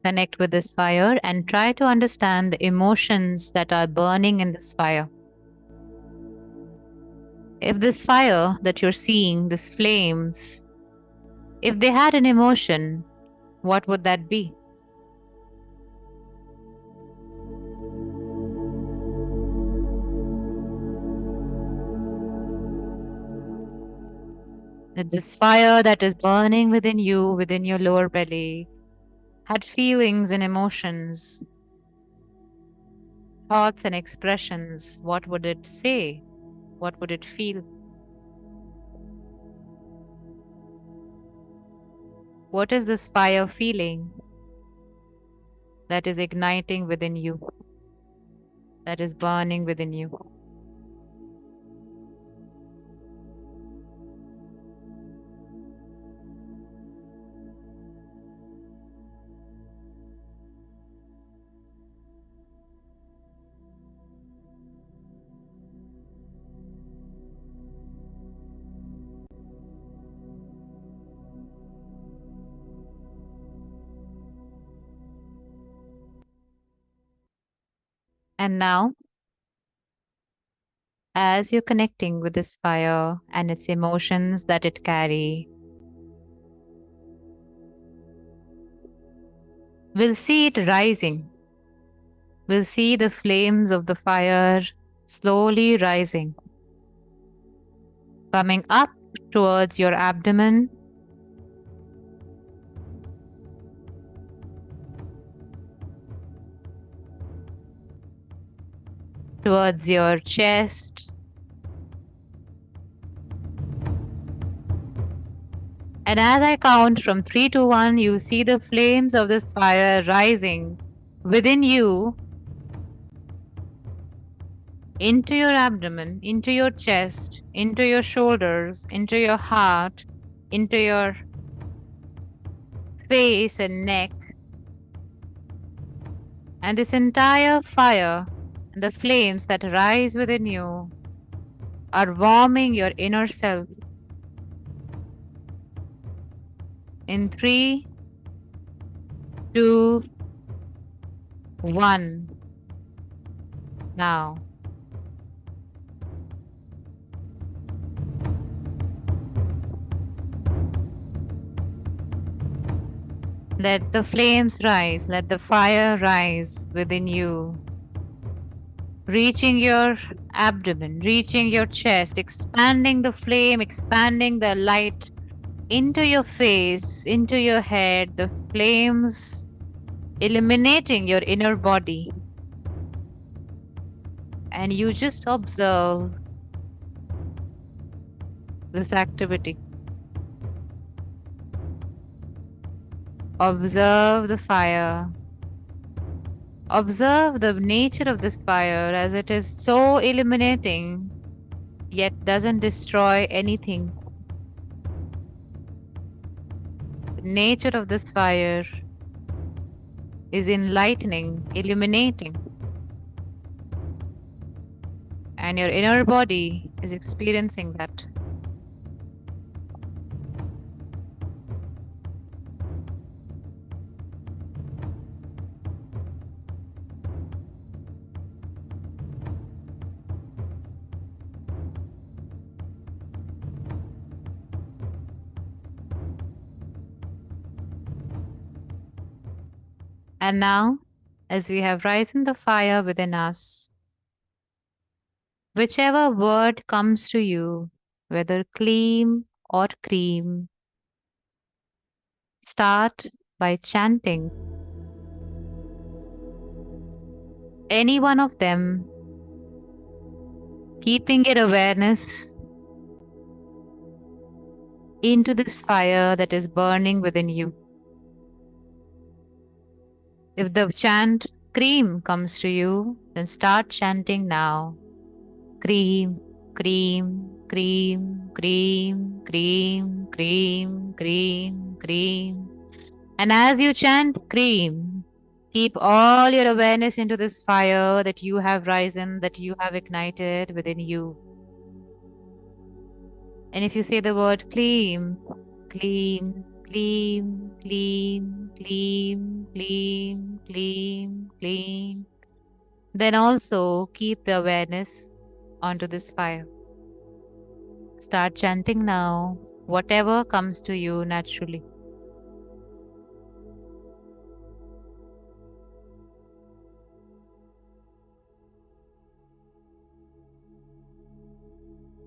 Connect with this fire and try to understand the emotions that are burning in this fire. If this fire that you're seeing, these flames, if they had an emotion, what would that be? That this fire that is burning within you, within your lower belly, had feelings and emotions, thoughts and expressions. What would it say? What would it feel? What is this fire feeling that is igniting within you, that is burning within you? And now, as you're connecting with this fire and its emotions that it carry, we'll see it rising. We'll see the flames of the fire slowly rising, coming up towards your abdomen, towards your chest, and as I count from 3 to 1, you see the flames of this fire rising within you, into your abdomen, into your chest, into your shoulders, into your heart, into your face and neck. And this entire fire and the flames that rise within you are warming your inner self. In 3, 2, 1. Now. Let the flames rise, let the fire rise within you, reaching your abdomen, reaching your chest, expanding the flame, expanding the light into your face, into your head, the flames illuminating your inner body. And you just observe this activity. Observe the fire. Observe the nature of this fire as it is so illuminating, yet doesn't destroy anything. The nature of this fire is enlightening, illuminating, and your inner body is experiencing that. And now, as we have risen the fire within us, whichever word comes to you, whether clean or cream, start by chanting any one of them, keeping your awareness into this fire that is burning within you. If the chant cream comes to you, then start chanting now. Cream, cream, cream, cream, cream, cream, cream, cream. And as you chant cream, keep all your awareness into this fire that you have risen, that you have ignited within you. And if you say the word clean, clean, clean, clean, clean, clean, clean, clean, then also keep the awareness onto this fire. Start chanting now, whatever comes to you naturally.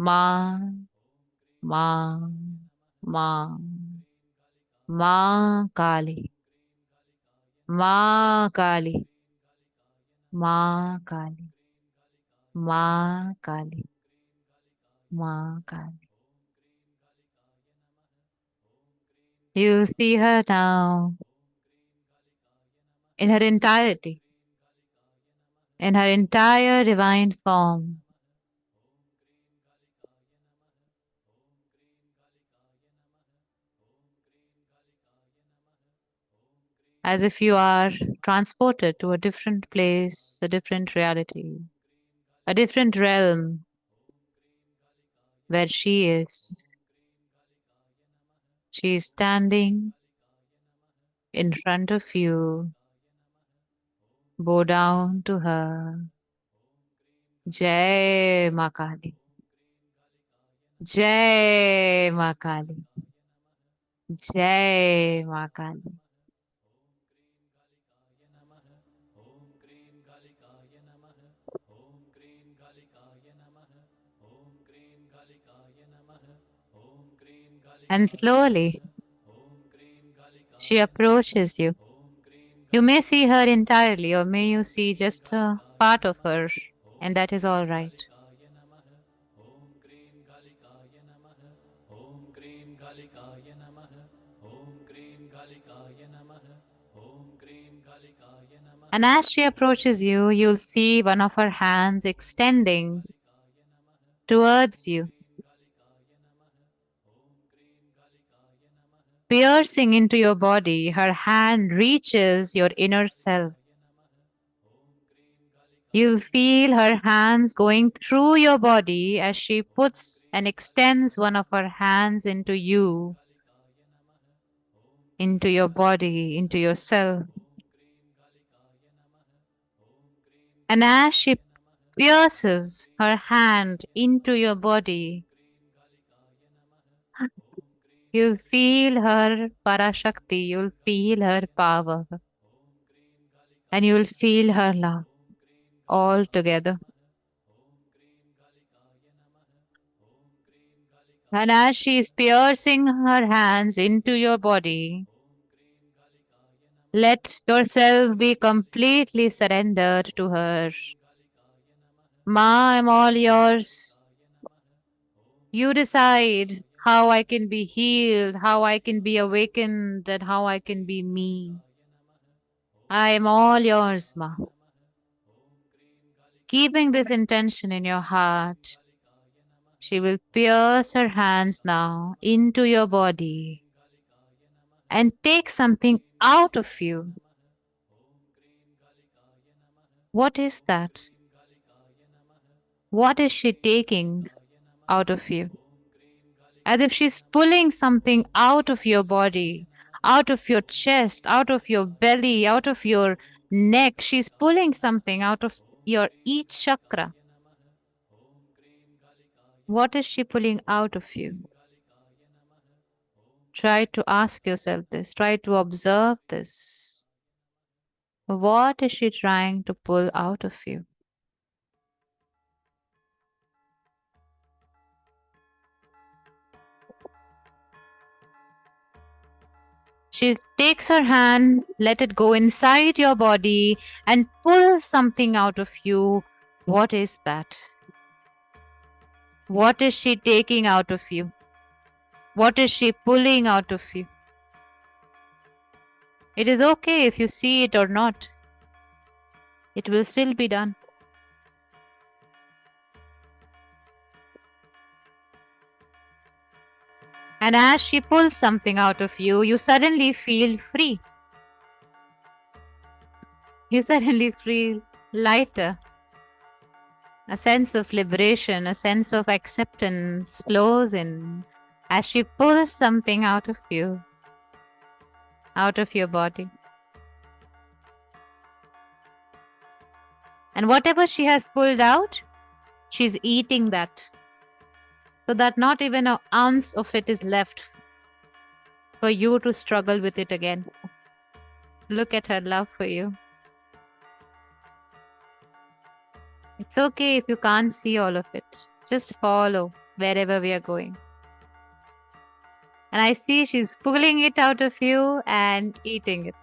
Ma, Ma, Ma, Ma Kali, Ma Kali, Ma Kali, Ma Kali, Ma Kali. You'll see her now in her entirety, in her entire divine form. As if you are transported to a different place, a different reality, a different realm where she is. She is standing in front of you. Bow down to her. Jai Ma Kali. Jai Ma Kali. Jai Ma Kali. And slowly she approaches you. You may see her entirely, or may you see just a part of her, and that is all right. And as she approaches you, you'll see one of her hands extending towards you, piercing into your body. Her hand reaches your inner self. You'll feel her hands going through your body as she puts and extends one of her hands into you, into your body, into yourself. And as she pierces her hand into your body, you'll feel her Parashakti, you'll feel her power, and you'll feel her love all together. And as she is piercing her hands into your body, let yourself be completely surrendered to her. Ma, I'm all yours. You decide how I can be healed, how I can be awakened, and how I can be me. I am all yours, Ma. Keeping this intention in your heart, she will pierce her hands now into your body and take something out of you. What is that? What is she taking out of you? As if she's pulling something out of your body, out of your chest, out of your belly, out of your neck. She's pulling something out of your each chakra. What is she pulling out of you? Try to ask yourself this. Try to observe this. What is she trying to pull out of you? She takes her hand, let it go inside your body, and pulls something out of you. What is that? What is she taking out of you? What is she pulling out of you? It is okay if you see it or not. It will still be done. And as she pulls something out of you, you suddenly feel free. You suddenly feel lighter. A sense of liberation, a sense of acceptance flows in as she pulls something out of you, out of your body. And whatever she has pulled out, she's eating that, so that not even an ounce of it is left for you to struggle with it again. Look at her love for you. It's okay if you can't see all of it. Just follow. wherever we are going. And I see she's pulling it out of you and eating it.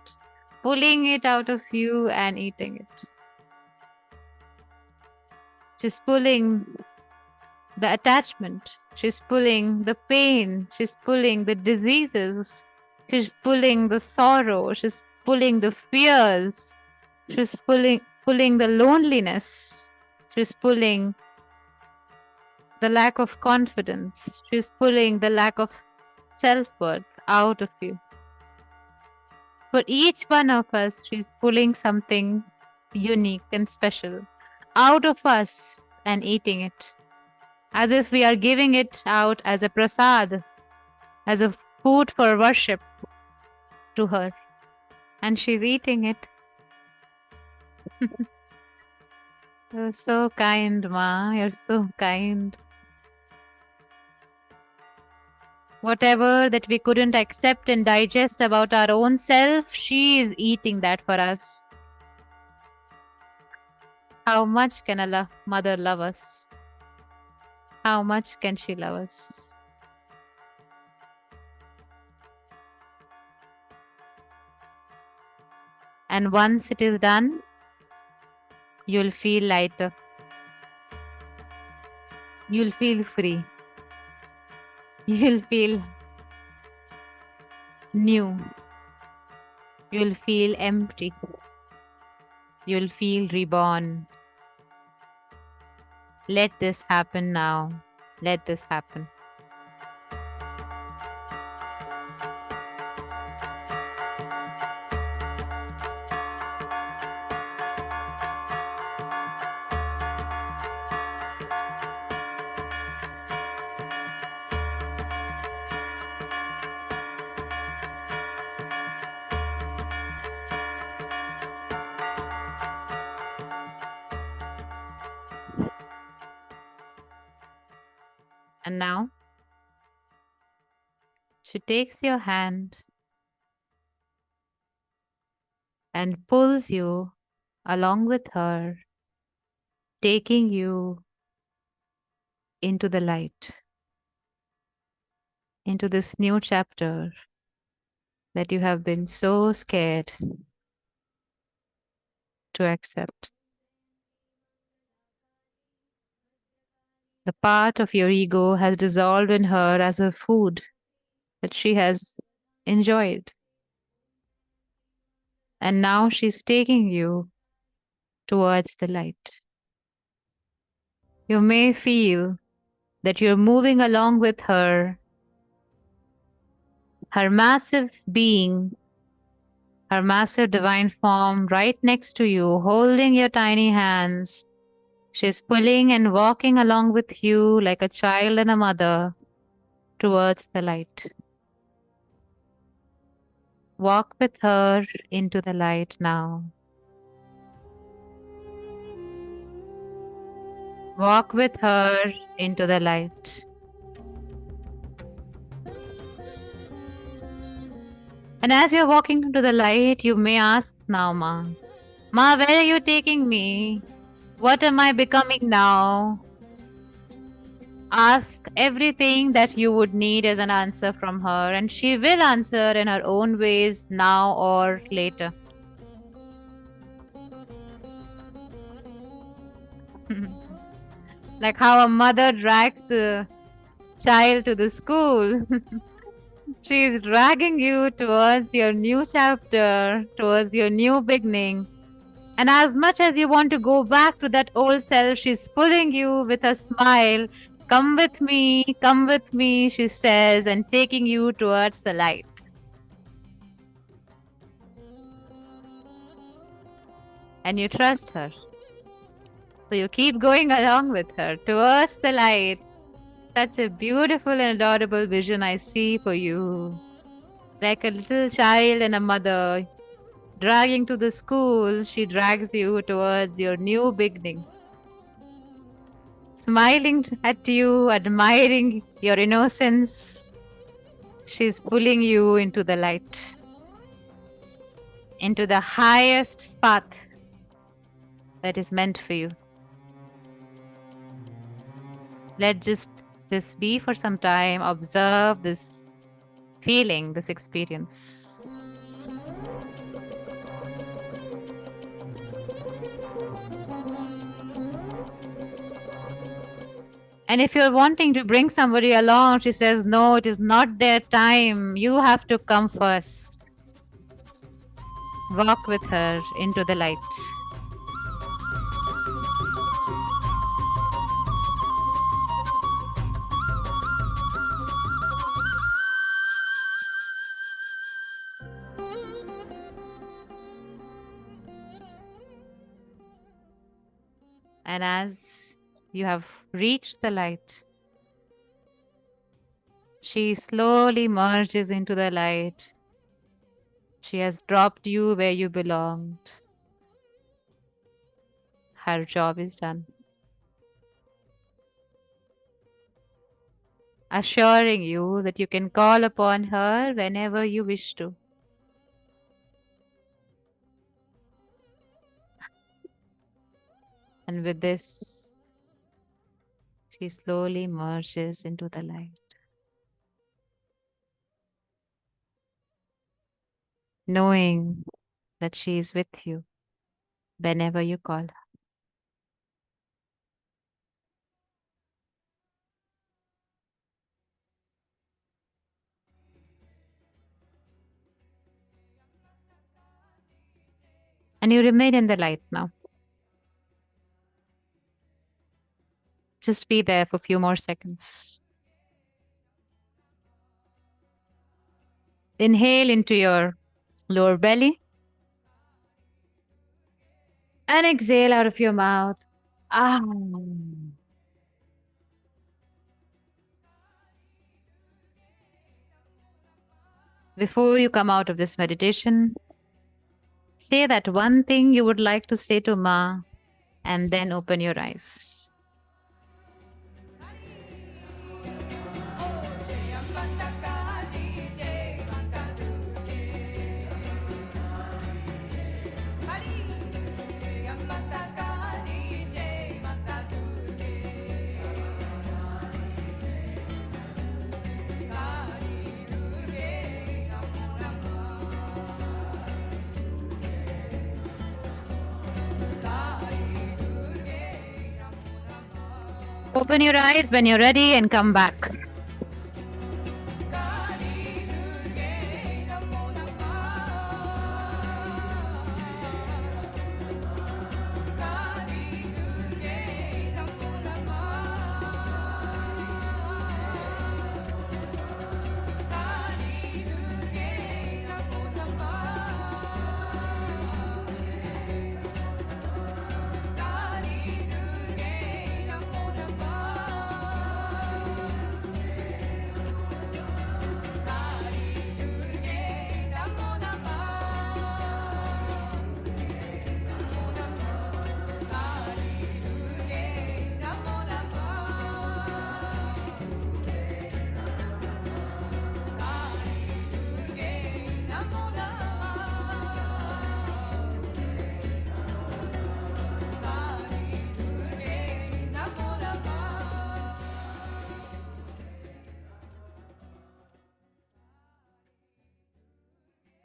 Pulling it out of you and eating it. She's pulling the attachment. She's pulling the pain. She's pulling the diseases. She's pulling the sorrow. She's pulling the fears. She's pulling the loneliness. She's pulling the lack of confidence. She's pulling the lack of self-worth out of you. For each one of us, she's pulling something unique and special out of us and eating it. As if we are giving it out as a prasad, as a food for worship to her. And she's eating it. You're so kind, Ma. You're so kind. Whatever that we couldn't accept and digest about our own self, she is eating that for us. How much can a mother love us? How much can she love us? And once it is done, you'll feel lighter. You'll feel free. You'll feel new. You'll feel empty. You'll feel reborn. Let this happen now. Let this happen. And now, she takes your hand and pulls you along with her, taking you into the light, into this new chapter that you have been so scared to accept. The part of your ego has dissolved in her as a food that she has enjoyed. And now she's taking you towards the light. You may feel that you're moving along with her massive being, her massive divine form right next to you, holding your tiny hands. She's pulling and walking along with you like a child and a mother towards the light. Walk with her into the light now. Walk with her into the light. And as you're walking into the light, you may ask now, Ma, where are you taking me? What am I becoming now? Ask everything that you would need as an answer from her, and she will answer in her own ways now or later. Like how a mother drags the child to the school. She is dragging you towards your new chapter, towards your new beginning. And as much as you want to go back to that old self, she's pulling you with a smile. Come with me, she says, and taking you towards the light. And you trust her. So you keep going along with her towards the light. Such a beautiful and adorable vision I see for you. Like a little child and a mother dragging to the school, she drags you towards your new beginning. Smiling at you, admiring your innocence, she's pulling you into the light, into the highest path that is meant for you. Let just Just be for some time, observe this feeling, this experience. And if you're wanting to bring somebody along, she says, no, it is not their time. You have to come first. Walk with her into the light. And as you have reached the light, she slowly merges into the light. She has dropped you where you belonged. Her job is done. Assuring you that you can call upon her whenever you wish to. And with this, she slowly merges into the light, knowing that she is with you whenever you call her. And you remain in the light now. Just be there for a few more seconds. Inhale into your lower belly and exhale out of your mouth. Ah. Before you come out of this meditation, say that one thing you would like to say to Ma and then open your eyes. Open your eyes when you're ready and come back.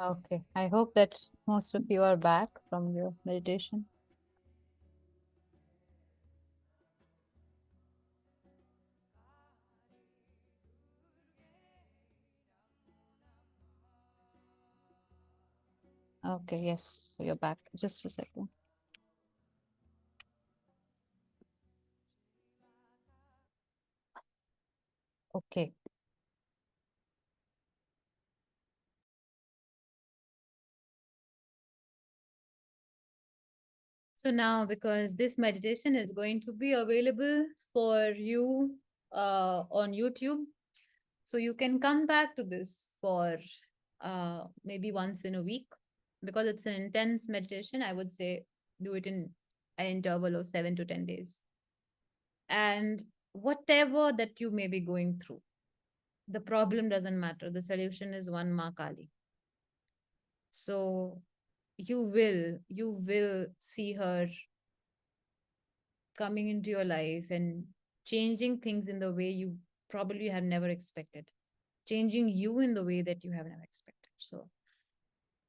Okay, I hope that most of you are back from your meditation. Okay, yes, so you're back. Just a second. Okay. So now, because this meditation is going to be available for you on YouTube, so you can come back to this for maybe once in a week. Because it's an intense meditation, I would say do it in an interval of 7 to 10 days. And whatever that you may be going through, the problem doesn't matter. The solution is one Ma Kali. So you will see her coming into your life and changing things in the way you probably you have never expected, changing you in the way that you have never expected. So,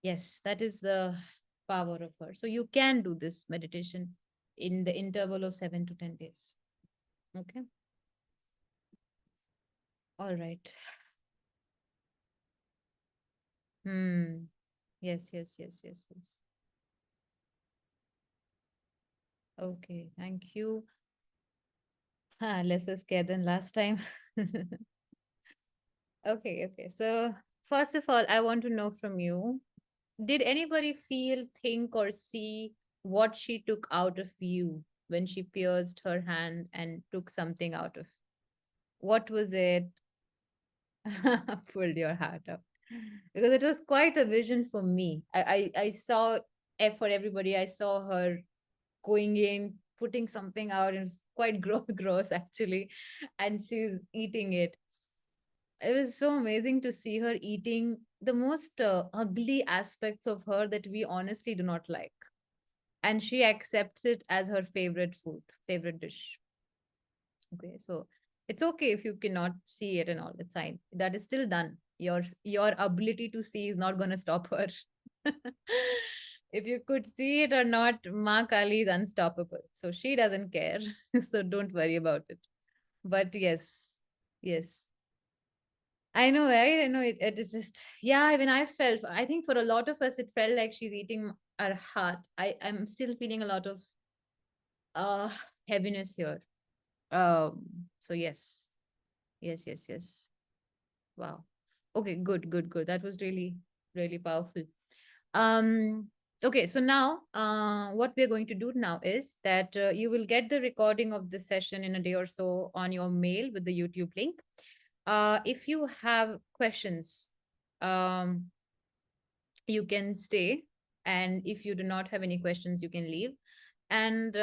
yes, that is the power of her. So, you can do this meditation in the interval of 7 to 10 days. Okay. All right. Hmm. Yes, yes, yes, yes, yes. Okay. Thank you. Less scared than last time. Okay, okay. So, first of all, I want to know from you, did anybody feel, think, or see what she took out of you when she pierced her hand and took something out of? What was it? Pulled your heart up. Because it was quite a vision for me. I saw, for everybody, I saw her going in, putting something out, and it's quite gross actually. And she's eating it. It was so amazing to see her eating the most ugly aspects of her that we honestly do not like. And she accepts it as her favorite food, favorite dish. Okay, so it's okay if you cannot see it and all. It's fine. That is still done. Your ability to see is not gonna stop her. If you could see it or not, Ma Kali is unstoppable. So she doesn't care. So don't worry about it. But yes, yes. I know, right? I know it is just, yeah, when I felt, I think for a lot of us, it felt like she's eating our heart. I'm still feeling a lot of uh heaviness here. So yes, yes, yes, yes. Wow. Okay, good, good, good. That was really, really powerful. Um, okay, so now what we're going to do now is that you will get the recording of this session in a day or so on your mail with the YouTube link. If you have questions, um, you can stay. And if you do not have any questions, you can leave. And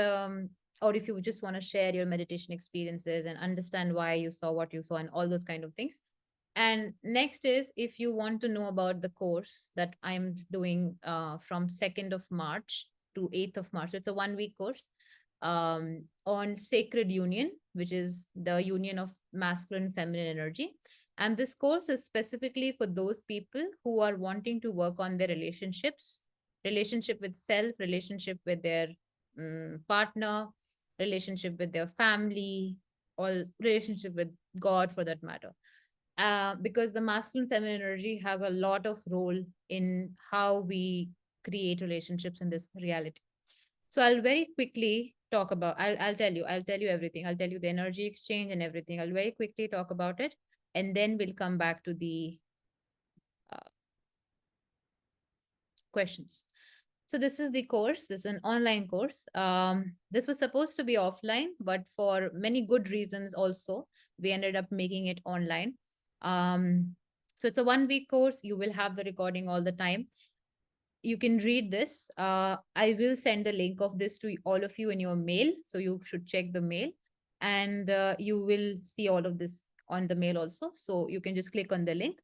or if you just want to share your meditation experiences and understand why you saw what you saw and all those kind of things. And next is, if you want to know about the course that I'm doing from 2nd of March to 8th of March. So it's a 1 week course on sacred union, which is the union of masculine and feminine energy. And this course is specifically for those people who are wanting to work on their relationships, relationship with self, relationship with their partner, relationship with their family, or relationship with God for that matter. Because the masculine feminine energy has a lot of role in how we create relationships in this reality. So I'll very quickly talk about, I'll tell you everything. I'll tell you the energy exchange and everything. I'll very quickly talk about it. And then we'll come back to the uh, questions. So this is the course. This is an online course. This was supposed to be offline, but for many good reasons also, we ended up making it online. So it's a 1 week course. You will have the recording all the time. You can read this. I will send the link of this to all of you in your mail. So you should check the mail, and you will see all of this on the mail also. So you can just click on the link.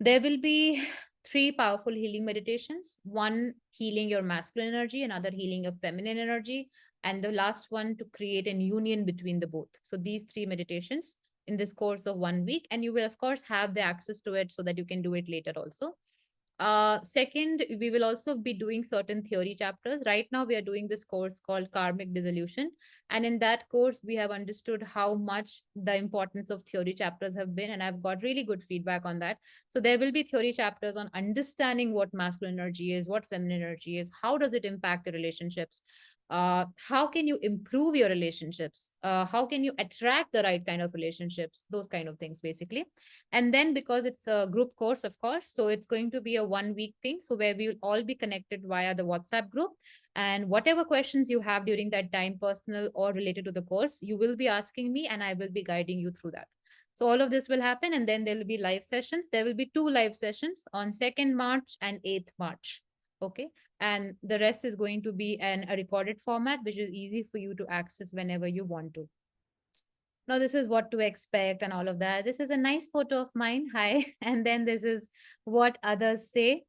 There will be three powerful healing meditations: one healing your masculine energy, another healing your feminine energy, and the last one to create an union between the both. So these three meditations in this course of 1 week, and you will, of course, have the access to it so that you can do it later also. Second, we will also be doing certain theory chapters. Right now, we are doing this course called Karmic Dissolution. And in that course, we have understood how much the importance of theory chapters have been. And I've got really good feedback on that. So there will be theory chapters on understanding what masculine energy is, what feminine energy is, how does it impact the relationships, how can you improve your relationships, how can you attract the right kind of relationships, those kind of things basically. And then, because it's a group course, of course, so it's going to be a 1 week thing, so where we will all be connected via the WhatsApp group. And whatever questions you have during that time, personal or related to the course, you will be asking me and I will be guiding you through that. So all of this will happen, and then there will be live sessions. There will be 2 live sessions on 2nd March and 8th March. Okay. And the rest is going to be a recorded format, which is easy for you to access whenever you want to. Now, this is what to expect and all of that. This is a nice photo of mine. Hi. And then this is what others say,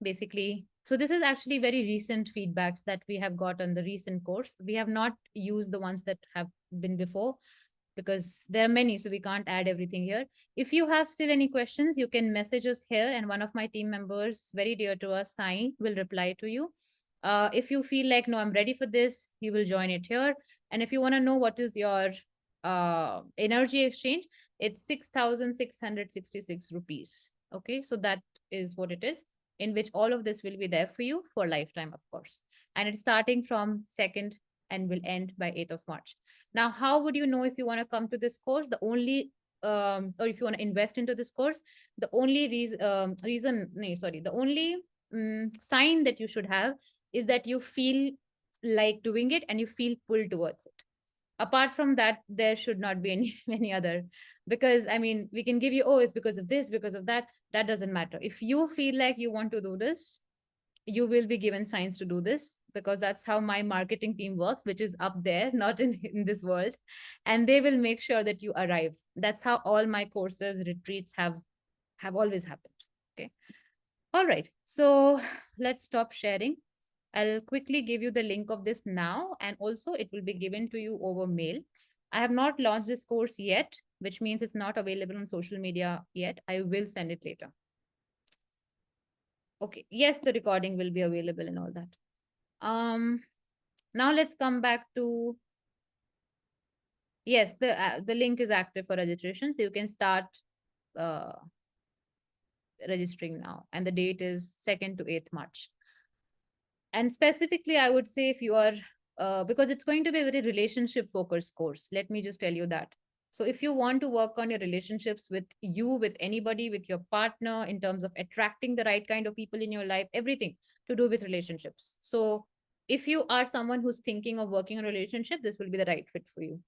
basically. So this is actually very recent feedbacks that we have got on the recent course. We have not used the ones that have been before, because there are many, so we can't add everything here. If you have still any questions, you can message us here, and one of my team members, very dear to us, Sai, will reply to you. If you feel like, no, I'm ready for this, you will join it here. And if you want to know what is your energy exchange, it's 6,666 rupees. Okay, so that is what it is, in which all of this will be there for you for lifetime, of course. And it's starting from 2nd and will end by 8th of March. Now, how would you know if you want to come to this course? The only or if you want to invest into this course, the only the only sign that you should have is that you feel like doing it and you feel pulled towards it. Apart from that, there should not be any any other, because I mean, we can give you, oh, it's because of this, because of that. That doesn't matter. If you feel like you want to do this, you will be given signs to do this, because that's how my marketing team works, which is up there, not in this world. And they will make sure that you arrive. That's how all my courses, retreats have always happened. Okay. All right. So let's stop sharing. I'll quickly give you the link of this now, and also it will be given to you over mail. I have not launched this course yet, which means it's not available on social media yet. I will send it later. Okay. Yes, the recording will be available and all that. Now let's come back to, yes, the link is active for registration, so you can start uh, registering now, and the date is 2nd to 8th March. And specifically, I would say, if you are because it's going to be a very relationship focused course, let me just tell you that. So if you want to work on your relationships with you, with anybody, with your partner, in terms of attracting the right kind of people in your life, everything to do with relationships. So if you are someone who's thinking of working on a relationship, this will be the right fit for you.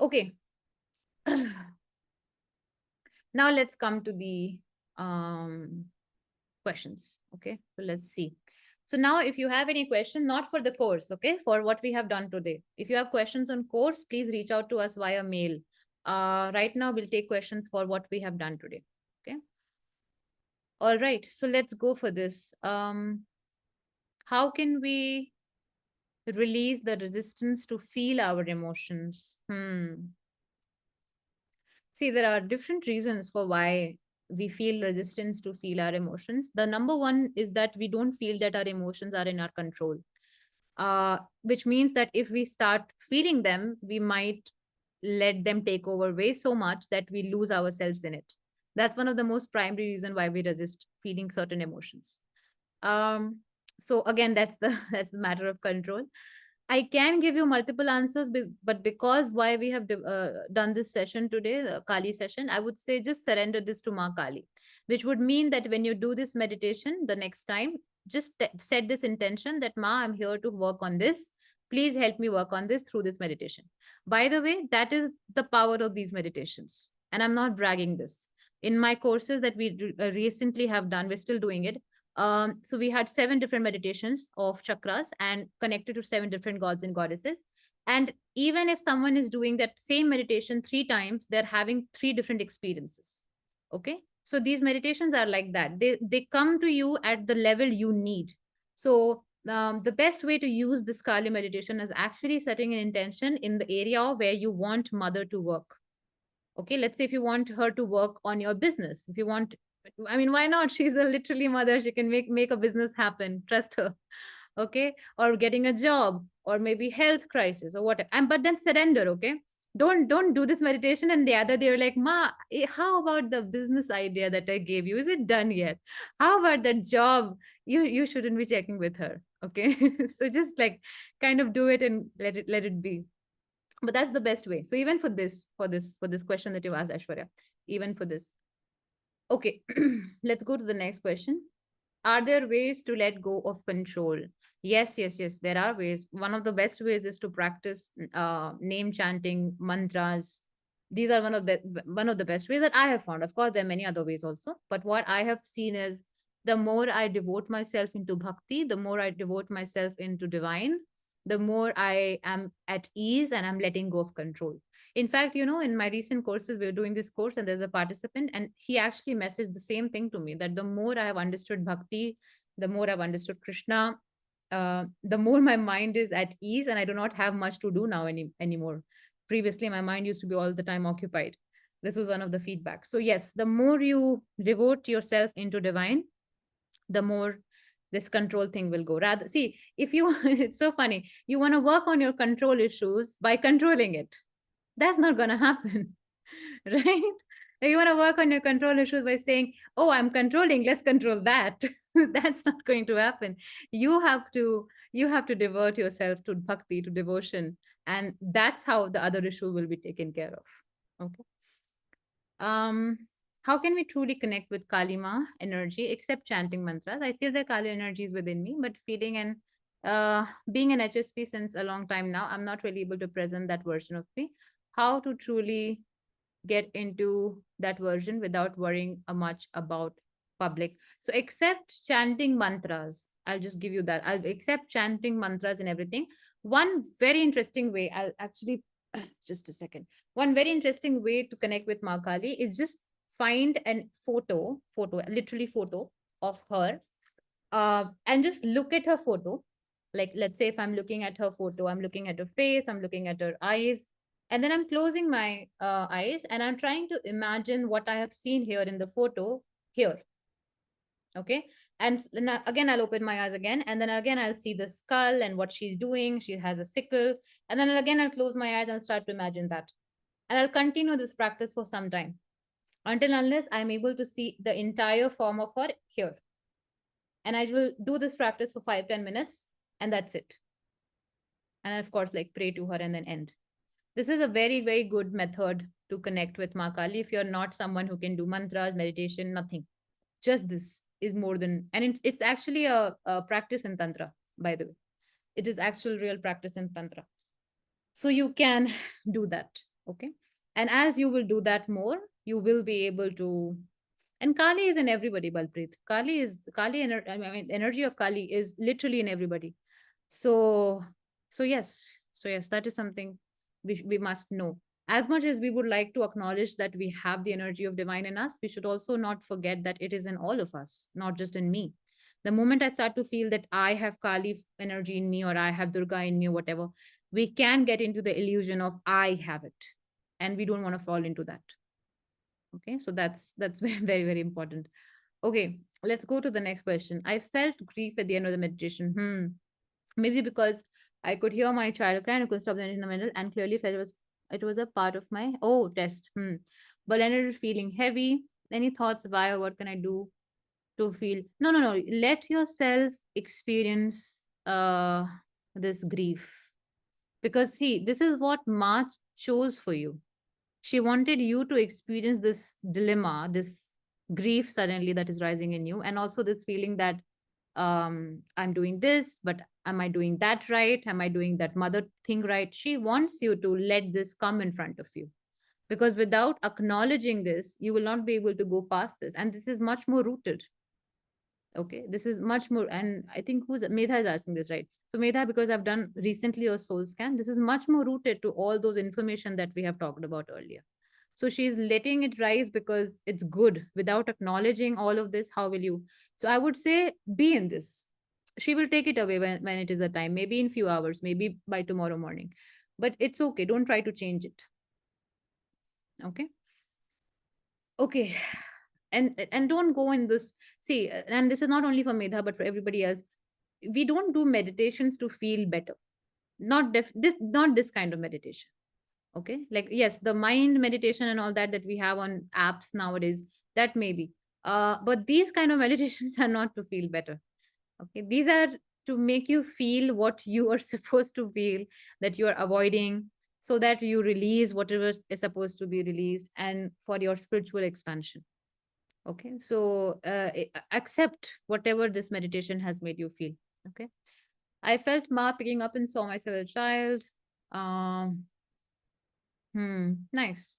Okay. Now let's come to the questions. Okay, so let's see. So now, if you have any question, not for the course, okay, for what we have done today, if you have questions on course, please reach out to us via mail. Right now, we'll take questions for what we have done today. Okay. All right. So let's go for this. How can we release the resistance to feel our emotions? See, there are different reasons for why we feel resistance to feel our emotions. The number one is that we don't feel that our emotions are in our control, which means that if we start feeling them, we might let them take over way so much that we lose ourselves in it. That's one of the most primary reason why we resist feeling certain emotions. Um, so again, that's the that's the matter of control. I can give you multiple answers, but because why we have done this session today, the Kali session, I would say just surrender this to Ma Kali, which would mean that when you do this meditation the next time, just set this intention that, Ma, I'm here to work on this. Please help me work on this through this meditation. By the way, that is the power of these meditations. And I'm not bragging this. In my courses that we recently have done, we're still doing it. So we had 7 different meditations of chakras and connected to 7 different gods and goddesses. And even if someone is doing that same meditation 3 times, they're having 3 different experiences. Okay. So these meditations are like that. They come to you at the level you need. So the best way to use this Kali meditation is actually setting an intention in the area where you want mother to work. Okay, let's say if you want her to work on your business, if you want, I mean, why not? She's a literally mother. She can make a business happen. Trust her. Okay, or getting a job, or maybe health crisis, or whatever. And but then surrender. Okay, don't do this meditation, and the other day you're like, Ma, how about the business idea that I gave you? Is it done yet? How about that job? You shouldn't be checking with her. Okay, so just like kind of do it and let it be. But that's the best way. So even for this question that you asked, Ashwarya, even for this. Okay, let's go to the next question. Are there ways to let go of control? Yes, yes, yes, there are ways. One of the best ways is to practice name chanting, mantras. These are one of the best ways that I have found. Of course, there are many other ways also, but what I have seen is, the more I devote myself into bhakti, the more I devote myself into divine, the more I am at ease and I'm letting go of control. In fact, in my recent courses, we were doing this course and there's a participant, and he actually messaged the same thing to me, that the more I have understood bhakti, the more I've understood Krishna, the more my mind is at ease and I do not have much to do now anymore. Previously, my mind used to be all the time occupied. This was one of the feedbacks. So, yes, the more you devote yourself into divine, the more this control thing will go. Rather, see, if you, it's so funny, you want to work on your control issues by controlling it. That's not going to happen. Right? You want to work on your control issues by saying, oh, I'm controlling, let's control that. That's not going to happen. You have to divert yourself to bhakti, to devotion, and that's how the other issue will be taken care of. Okay. um how can we truly connect with Kali Maa energy except chanting mantras? I feel that Kali energy is within me, but feeling and being an HSP since a long time now, I'm not really able to present that version of me. How to truly get into that version without worrying much about public? So except chanting mantras, I'll just give you that. I'll accept chanting mantras and everything. One very interesting way, I'll actually just a second. One very interesting way to connect with Ma Kali is just find an photo, literally photo of her, and just look at her photo. Like, let's say if I'm looking at her photo, I'm looking at her face, I'm looking at her eyes, and then I'm closing my eyes and I'm trying to imagine what I have seen here in the photo here. Okay. And then again, I'll open my eyes again, and then again, I'll see the skull and what she's doing. She has a sickle. And then again, I'll close my eyes and start to imagine that. And I'll continue this practice for some time until unless I'm able to see the entire form of her here. And I will do this practice for 5-10 minutes, and that's it. And of course, like pray to her and then end. This is a very, very good method to connect with Ma Kali if you're not someone who can do mantras, meditation, nothing. Just this is more than, and it's actually a practice in Tantra, by the way. It is actual real practice in Tantra. So you can do that. Okay. And as you will do that more, you will be able to. And Kali is in everybody, Balpreet. I mean, energy of Kali is literally in everybody. So, so yes, that is something we must know. As much as we would like to acknowledge that we have the energy of divine in us, we should also not forget that it is in all of us, not just in me. The moment I start to feel that I have Kali energy in me or I have Durga in me or whatever, we can get into the illusion of I have it, and we don't want to fall into that. Okay, so that's very, very important. Okay, let's go to the next question. I felt grief at the end of the meditation. Maybe because I could hear my child cry and I could stop the in the middle and clearly felt it was a part of my test. But ended up feeling heavy. Any thoughts why or what can I do to feel? No. Let yourself experience this grief. Because see, this is what Ma chose for you. She wanted you to experience this dilemma, this grief suddenly that is rising in you, and also this feeling that I'm doing this, but am I doing that right? Am I doing that mother thing right? She wants you to let this come in front of you, because without acknowledging this, you will not be able to go past this. And this is much more rooted. Okay, this is much more, and I think who's Medha is asking this, right? So Medha, because I've done recently a soul scan, this is much more rooted to all those information that we have talked about earlier. So she's letting it rise because it's good. Without acknowledging all of this, how will you? So I would say be in this. She will take it away when it is the time, maybe in few hours, maybe by tomorrow morning. But it's okay. Don't try to change it. Okay. Okay. And don't go in this. See, and this is not only for Medha, but for everybody else. We don't do meditations to feel better. Not this kind of meditation. Okay, like yes, the mind meditation and all that we have on apps nowadays, that may be, but these kind of meditations are not to feel better. Okay, these are to make you feel what you are supposed to feel, that you are avoiding, so that you release whatever is supposed to be released, and for your spiritual expansion. Okay, so accept whatever this meditation has made you feel. Okay, I felt Ma picking up and saw myself as a child. um nice.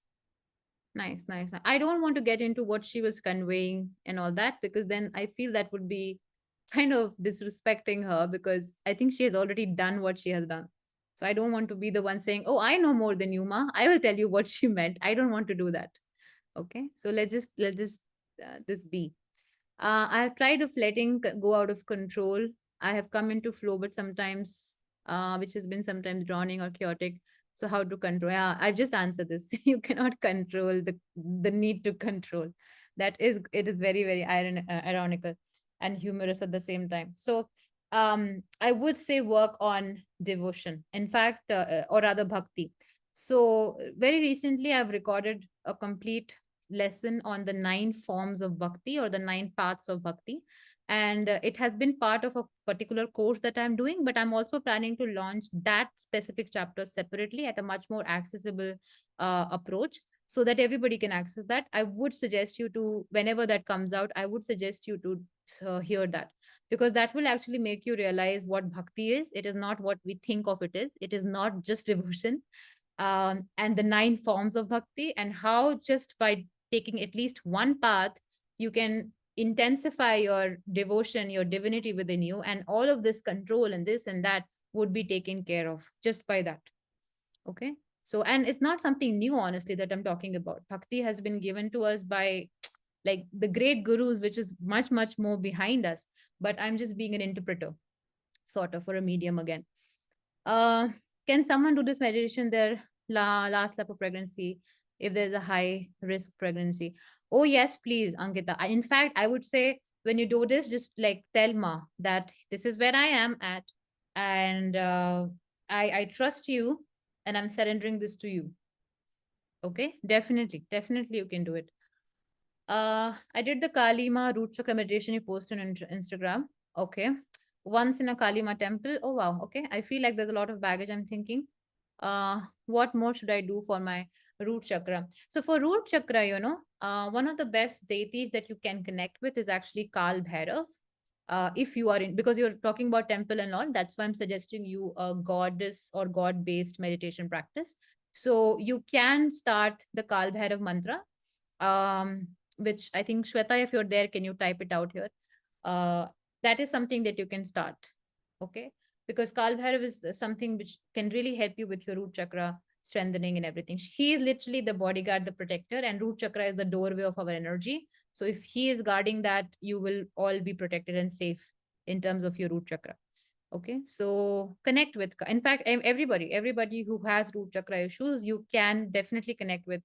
Nice. I don't want to get into what she was conveying and all that, because then I feel that would be kind of disrespecting her, because I think she has already done what she has done. So I don't want to be the one saying, "Oh, I know more than you, Ma. I will tell you what she meant." I don't want to do that. Okay, so let's just this be. I have tried of letting go out of control. I have come into flow, but sometimes, which has been sometimes drowning or chaotic. So how to control? Yeah, I've just answered this. You cannot control the need to control. That is, it is very, very ironical and humorous at the same time. So I would say work on devotion. In fact, or rather bhakti. So very recently, I've recorded a complete lesson on the 9 forms of bhakti, or the 9 paths of bhakti, and it has been part of a particular course that I'm doing, but I'm also planning to launch that specific chapter separately at a much more accessible approach, so that everybody can access that. I would suggest you to, whenever that comes out, I would suggest you to hear that, because that will actually make you realize what bhakti is. It is not what we think of it is. It is not just devotion, and the 9 forms of bhakti, and how just by taking at least one path, you can intensify your devotion, your divinity within you, and all of this control and this and that would be taken care of just by that. Okay. So, and it's not something new, honestly, that I'm talking about. Bhakti has been given to us by like the great gurus, which is much, much more behind us. But I'm just being an interpreter, sort of, for a medium again. Uh, can someone do this meditation their last lap of pregnancy if there's a high risk pregnancy? Oh, yes, please, Ankita. In fact, I would say when you do this, just like tell Ma that this is where I am at, and I trust you, and I'm surrendering this to you. Okay, definitely, definitely, you can do it. I did the Kali Maa root chakra meditation you posted on Instagram. Okay. Once in a Kali Maa temple. Oh wow. Okay. I feel like there's a lot of baggage. I'm thinking, what more should I do for my root chakra? So for root chakra, one of the best deities that you can connect with is actually Kal Bhairav. If you are in, because you're talking about temple and all, that's why I'm suggesting you a goddess or god based meditation practice. So you can start the Kal Bhairav mantra, um, which I think, Shweta, if you're there, can you type it out here? Uh, that is something that you can start. Okay. Because Kal Bhairav is something which can really help you with your root chakra strengthening and everything. He is literally the bodyguard, the protector, and root chakra is the doorway of our energy. So if he is guarding that, you will all be protected and safe in terms of your root chakra. Okay. So connect with, in fact, everybody who has root chakra issues, you can definitely connect with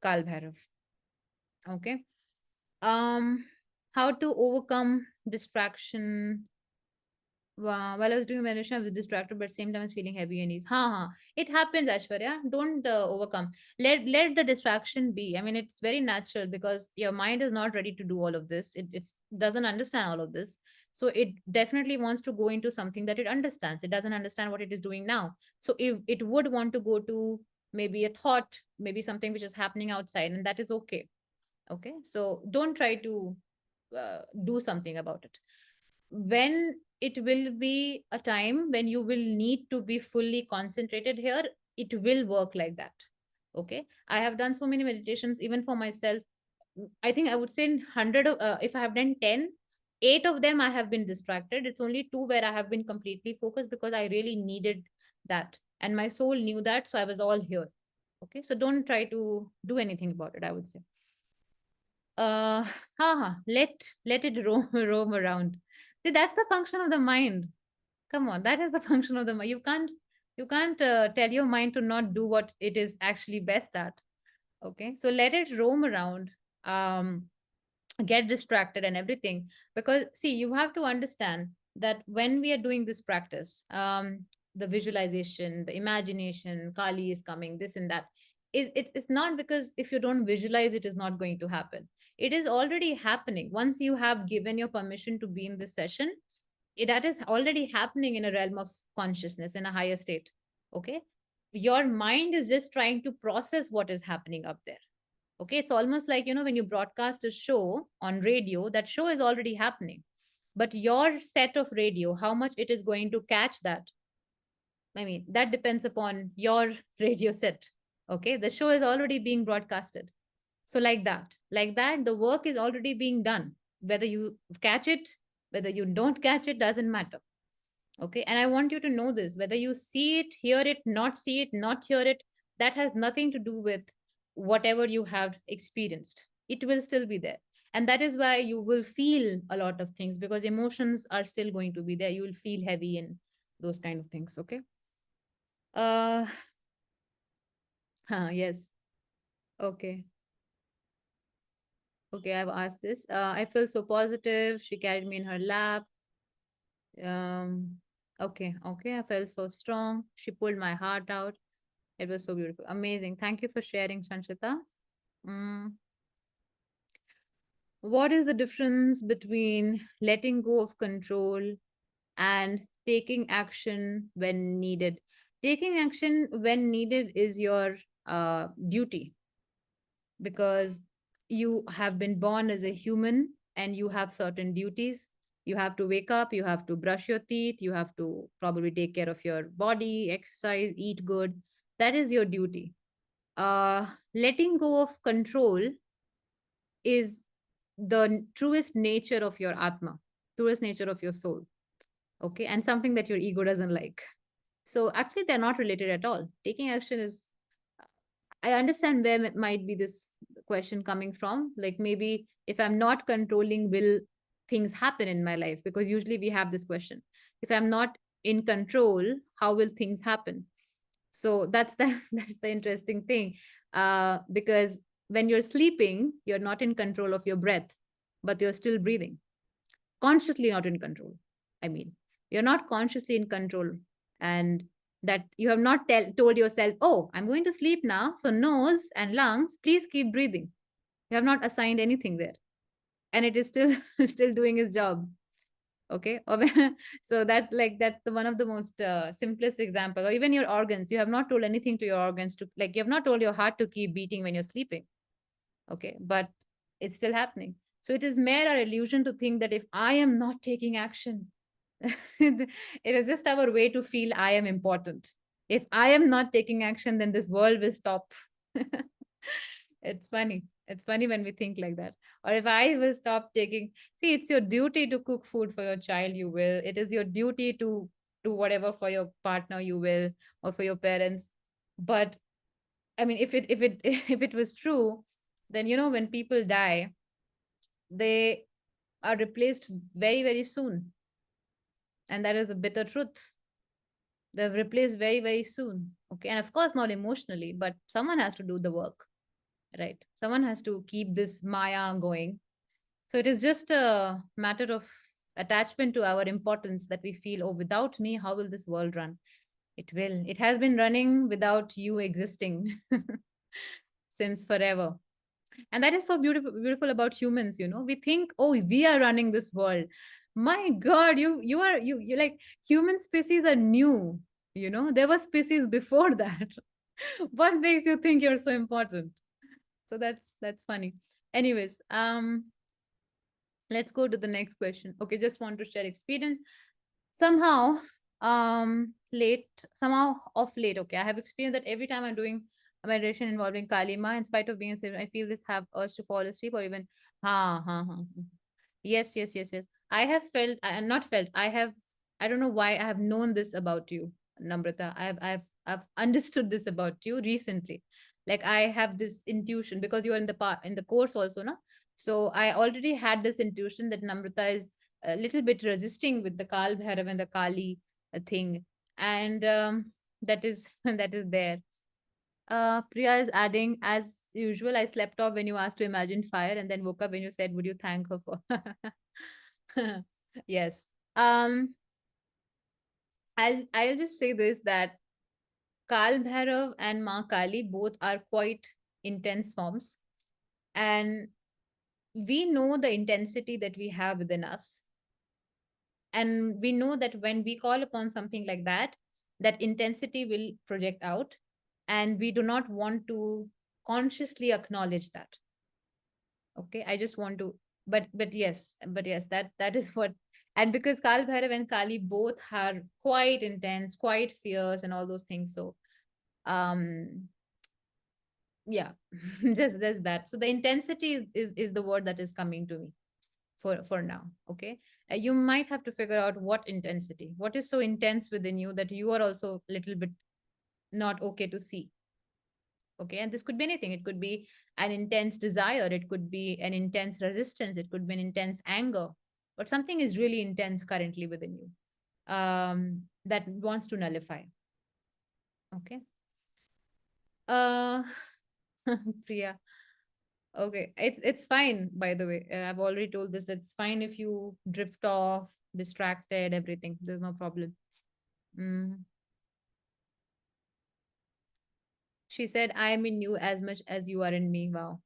Kal Bhairav. Okay. Um, how to overcome distraction. While I was doing meditation, I was distracted, but at the same time, I was feeling heavy and ease. Ha. It happens, Ashwarya. Don't overcome. Let the distraction be. I mean, it's very natural because your mind is not ready to do all of this. It doesn't understand all of this. So it definitely wants to go into something that it understands. It doesn't understand what it is doing now. So if it would want to go to maybe a thought, maybe something which is happening outside, and that is okay. Okay. So don't try to do something about it. When it will be a time when you will need to be fully concentrated here, it will work like that. Okay. I have done so many meditations even for myself. I think I would say in 100 of, if I have done 10, 8 of them I have been distracted. It's only 2 where I have been completely focused because I really needed that, and my soul knew that, so I was all here. Okay. So don't try to do anything about it, I would say. uh let it roam roam around. See, that's the function of the mind. Come on, that is the function of the mind. You can't tell your mind to not do what it is actually best at. Okay, so let it roam around, um get distracted and everything, because see, you have to understand that when we are doing this practice, the visualization, the imagination, Kali is coming, this and that, it's not because if you don't visualize, it is not going to happen. It is already happening. Once you have given your permission to be in this session, that is already happening in a realm of consciousness, in a higher state. Okay, your mind is just trying to process what is happening up there. Okay, it's almost like, when you broadcast a show on radio, that show is already happening, but your set of radio, how much it is going to catch that, I mean, that depends upon your radio set. Okay, the show is already being broadcasted. So like that the work is already being done. Whether you catch it, whether you don't catch it, doesn't matter. Okay, and I want you to know this: whether you see it, hear it, not see it, not hear it, that has nothing to do with whatever you have experienced. It will still be there. And that is why you will feel a lot of things, because emotions are still going to be there. You will feel heavy and those kind of things. Okay. uh Yes. Okay. Okay, I've asked this. I feel so positive. She carried me in her lap. Um, okay. I felt so strong. She pulled my heart out. It was so beautiful. Amazing. Thank you for sharing, Sanchita. Mm. What is the difference between letting go of control and taking action when needed? Taking action when needed is your duty, because you have been born as a human and you have certain duties. You have to wake up, you have to brush your teeth, you have to probably take care of your body, exercise, eat good. That is your duty. Letting go of control is the truest nature of your atma, truest nature of your soul. Okay, and something that your ego doesn't like. So actually they're not related at all. Taking action is, I understand where might be this question coming from. Like maybe if I'm not controlling, will things happen in my life? Because usually we have this question. If I'm not in control, how will things happen? So that's the that's the interesting thing. Because when you're sleeping, you're not in control of your breath, but you're still breathing. Consciously not in control. I mean, you're not consciously in control, and that you have not told yourself, oh, I'm going to sleep now. So, nose and lungs, please keep breathing. You have not assigned anything there, and it is still still doing its job. Okay. So that's like that's the one of the most simplest example. Or even your organs, you have not told anything to your organs to, like, you have not told your heart to keep beating when you're sleeping. Okay, but it's still happening. So it is mere our illusion to think that if I am not taking action, it is just our way to feel I am important. If I am not taking action, then this world will stop. It's funny. It's funny when we think like that. Or if I will stop taking, see, it's your duty to cook food for your child, you will. It is your duty to do whatever for your partner, you will, or for your parents. But I mean, if it if it was true, then when people die, they are replaced very, very soon. And that is a bitter truth. They're replaced very, very soon. Okay. And of course, not emotionally, but someone has to do the work, right? Someone has to keep this Maya going. So it is just a matter of attachment to our importance that we feel, oh, without me, how will this world run? It will. It has been running without you existing since forever. And that is so beautiful about humans. We think, oh, we are running this world. My god, you like, human species are new. There were species before that. What makes you think you're so important? So that's funny. Anyways, let's go to the next question. Okay, just want to share experience. Somehow, late, somehow of late, okay, I have experienced that every time I'm doing a meditation involving Kali Maa, in spite of being a student, I feel this have urge to fall asleep or even yes, yes, yes, yes. I have felt, not felt, I don't know why I have known this about you, Namrata. I've understood this about you recently. Like, I have this intuition because you are in the part in the course also, no? So I already had this intuition that Namrata is a little bit resisting with the Kal Bhairav and the Kali thing. And that is that is there. Priya is adding, as usual, I slept off when you asked to imagine fire and then woke up when you said, would you thank her for? Yes. Um, I'll just say this, that Kal Bhairav and Ma Kali both are quite intense forms. And we know the intensity that we have within us. And we know that when we call upon something like that, that intensity will project out. And we do not want to consciously acknowledge that. Okay, I just want to, but yes, that is what. And because Kal Bhairav and Kali both are quite intense, quite fierce, and all those things. So, um, yeah, just that. So the intensity is the word that is coming to me for now. Okay, you might have to figure out what intensity, what is so intense within you that you are also a little bit not okay to see. Okay, and this could be anything. It could be an intense desire, it could be an intense resistance, it could be an intense anger, but something is really intense currently within you, that wants to nullify. Okay. Uh, Priya. Okay, it's fine. By the way, I've already told this. It's fine if you drift off, distracted, everything. There's no problem. Mm. She said, "I am in you as much as you are in me." Wow,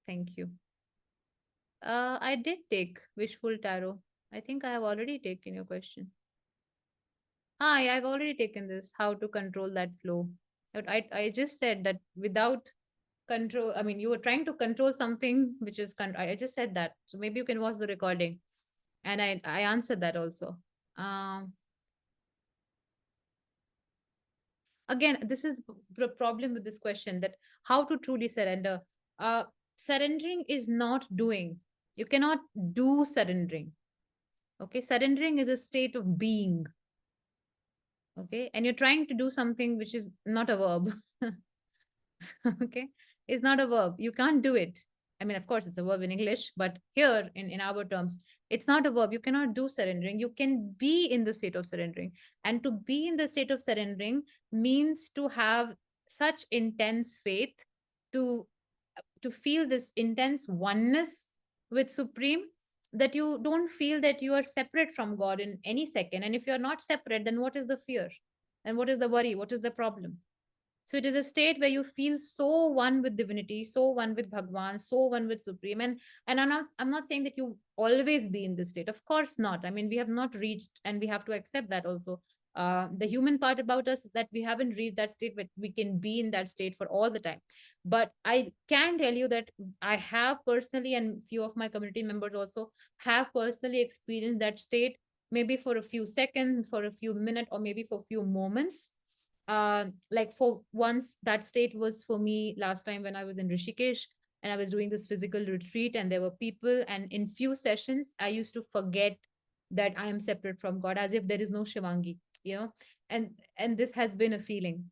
thank you. I did take wishful tarot. I think I have already taken your question. Hi, I've already taken this. How to control that flow. But I just said that without control, I mean, you were trying to control something which is, I just said that. So maybe you can watch the recording. And I answered that also. Um, Again, this is the problem with this question, that how to truly surrender. Uh, Surrendering is not doing. You cannot do surrendering. Okay. Surrendering is a state of being. Okay. And you're trying to do something which is not a verb. Okay, it's not a verb, you can't do it. I mean, of course it's a verb in English, but here in our terms, it's not a verb. You cannot do surrendering, you can be in the state of surrendering. And to be in the state of surrendering means to have such intense faith, to feel this intense oneness with supreme, that you don't feel that you are separate from God in any second. And if you're not separate, then what is the fear, and what is the worry, what is the problem? So it is a state where you feel so one with divinity, so one with Bhagwan, so one with Supreme. And I'm not saying that you always be in this state. Of course not. I mean, we have not reached, and we have to accept that also. The human part about us is that we haven't reached that state where we can be in that state for all the time. But I can tell you that I have personally, and few of my community members also have personally experienced that state, maybe for a few seconds, for a few minutes, or maybe for a few moments. Like for once, that state was for me last time when I was in Rishikesh, and I was doing this physical retreat, and there were people, and in few sessions I used to forget that I am separate from God, as if there is no Shivangi, you know. And this has been a feeling,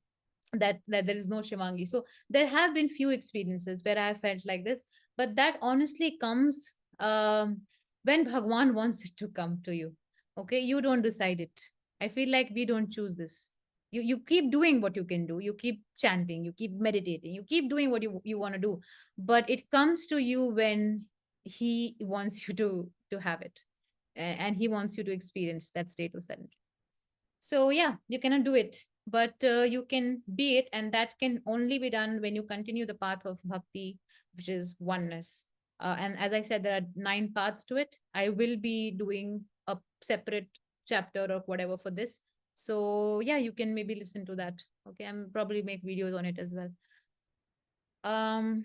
that there is no Shivangi. So there have been few experiences where I felt like this, but that honestly comes when Bhagwan wants it to come to you. Okay, you don't decide it. I feel like we don't choose this. You keep doing what you can do. You keep chanting. You keep meditating. You keep doing what you want to do, but it comes to you when he wants you to have it, and he wants you to experience that state of surrender. So yeah, you cannot do it, but you can be it, and that can only be done when you continue the path of bhakti, which is oneness. And as I said, there are 9 paths to it. I will be doing a separate chapter or whatever for this. So yeah, you can maybe listen to that. Okay, I'm probably make videos on it as well. Um,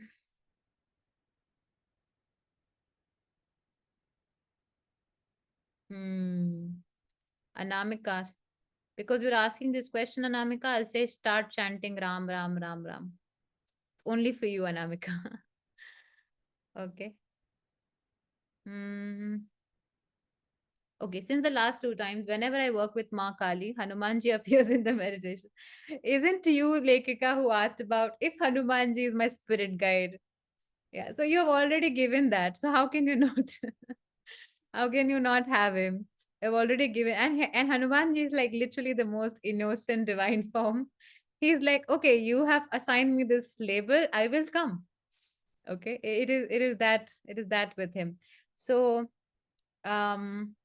hmm. Anamika, because you're asking this question, Anamika, I'll say start chanting Ram, Ram, Ram, Ram. Only for you, Anamika. Okay. Mm, okay. Since the last 2 times, whenever I work with Ma Kali, Hanumanji appears in the meditation. Isn't you, Lekika, who asked about if Hanumanji is my spirit guide? Yeah. So you have already given that. So how can you not? How can you not have him? I've already given, and Hanumanji is like literally the most innocent divine form. He's like, okay, you have assigned me this label, I will come. Okay, it is that with him. So um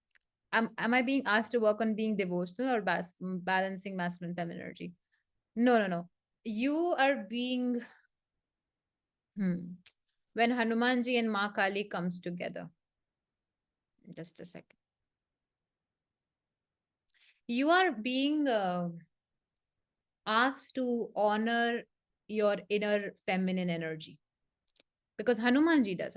am I being asked to work on being devotional or balancing masculine feminine energy? No, no, no. You are being, when Hanumanji and Ma Kali comes together. Just a second. You are being asked to honor your inner feminine energy, because Hanumanji does.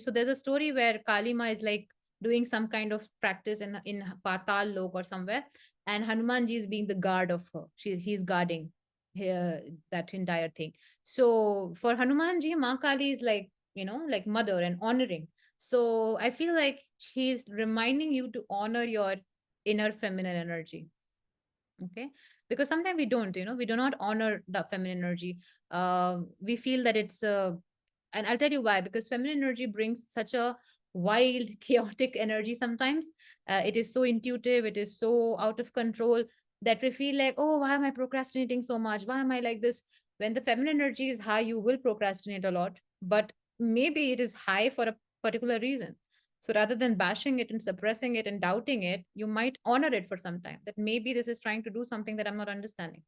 So there's a story where Kali Maa is like doing some kind of practice in Patal Lok or somewhere, and Hanumanji is being the guard of her. He's guarding here that entire thing. So for Hanumanji, Ma Kali is like, like mother and honoring. So I feel like she's reminding you to honor your inner feminine energy. Okay, because sometimes we do not honor the feminine energy. We feel that it's and I'll tell you why. Because feminine energy brings such a wild chaotic energy sometimes. It is so intuitive, it is so out of control, that we feel like, oh, why am I procrastinating so much, why am I like this? When the feminine energy is high, you will procrastinate a lot, but maybe it is high for a particular reason. So rather than bashing it and suppressing it and doubting it, you might honor it for some time, that maybe this is trying to do something that I'm not understanding.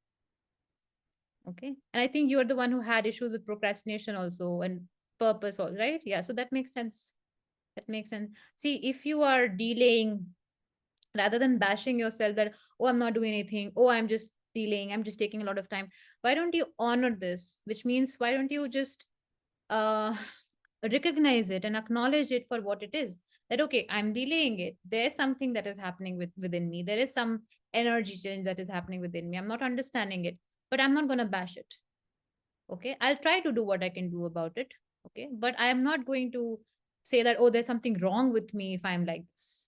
Okay. And I think you're the one who had issues with procrastination also and purpose, all right? Yeah. So that makes sense. That makes sense. See, if you are delaying rather than bashing yourself that, oh, I'm not doing anything, oh, I'm just delaying, I'm just taking a lot of time, why don't you honor this? Which means, why don't you just uh recognize it and acknowledge it for what it is, that okay, I'm delaying it, there's something that is happening within me, there is some energy change that is happening within me, I'm not understanding it, but I'm not going to bash it. Okay, I'll try to do what I can do about it. Okay, but I am not going to say that, oh, there's something wrong with me if I'm like this.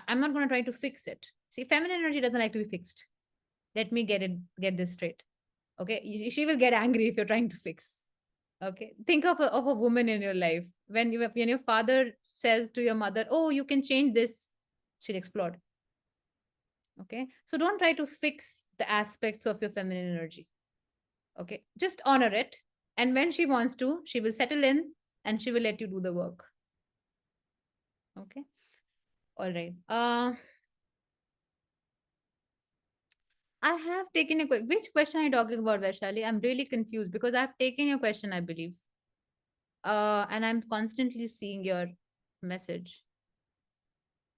I'm not going to try to fix it. See, feminine energy doesn't like to be fixed. Let me get this straight. Okay, she will get angry if you're trying to fix. Okay, think of a woman in your life. When your father says to your mother, oh, you can change this, she'll explode. Okay, so don't try to fix the aspects of your feminine energy. Okay, just honor it, and when she wants to, she will settle in and she will let you do the work. Okay, all right. I have taken a which question are you talking about, Vaishali? I'm really confused because I've taken your question, I believe. And I'm constantly seeing your message.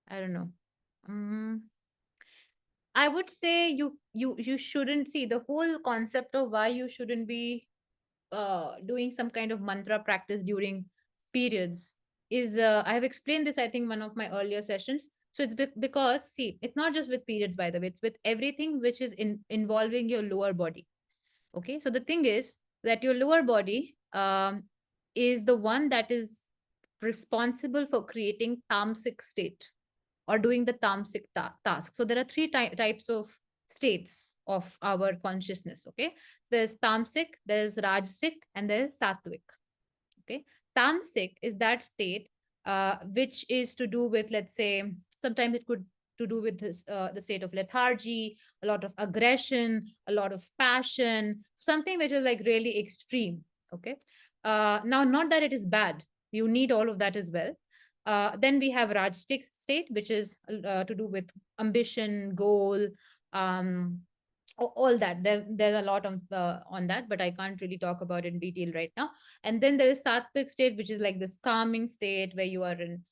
I don't know. Mm, I would say you shouldn't see the whole concept of why you shouldn't be doing some kind of mantra practice during periods is I have explained this, I think, one of my earlier sessions. So it's because, see, it's not just with periods, by the way, it's with everything which is involving your lower body. Okay, so the thing is that your lower body is the one that is responsible for creating tamasic state or doing the tamasic task. So there are three types of states of our consciousness. Okay, there's tamasic, there's rajasic, and there's sattvic. Okay, tamasic is that state which is to do with, let's say, sometimes it could to do with this, the state of lethargy, a lot of aggression, a lot of passion, something which is like really extreme. Okay, now, not that it is bad, you need all of that as well. Then we have rajasic state, which is to do with ambition, goal, um, all that. There's a lot on that, but I can't really talk about it in detail right now. And then there is sattvic state, which is like this calming state where you are in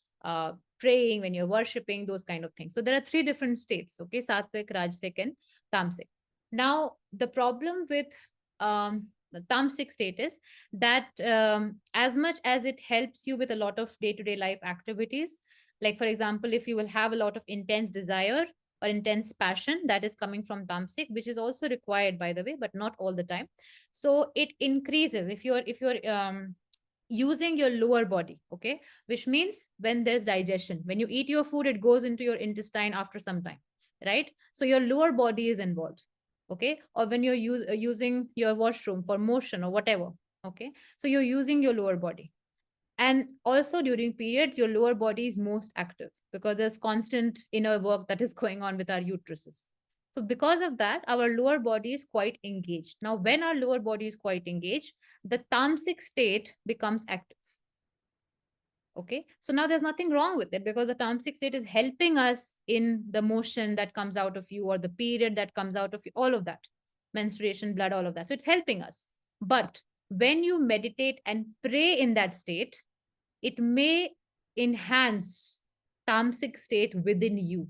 praying, when you're worshiping, those kind of things. So there are three different states. Okay, sattvic, rajasic, and tamasic. Now, the problem with the tamasic state is that as much as it helps you with a lot of day-to-day life activities, like for example, if you will have a lot of intense desire or intense passion that is coming from tamasic, which is also required, by the way, but not all the time. So it increases if you're using your lower body. Okay, which means when there's digestion, when you eat your food, it goes into your intestine after some time, right? So your lower body is involved. Okay, or when you're using your washroom for motion or whatever. Okay, so you're using your lower body. And also during periods, your lower body is most active because there's constant inner work that is going on with our uteruses. So because of that, our lower body is quite engaged. Now, when our lower body is quite engaged, the tamasic state becomes active. Okay, so now there's nothing wrong with it because the tamasic state is helping us in the motion that comes out of you or the period that comes out of you, all of that, menstruation, blood, all of that. So it's helping us. But when you meditate and pray in that state, it may enhance tamasic state within you,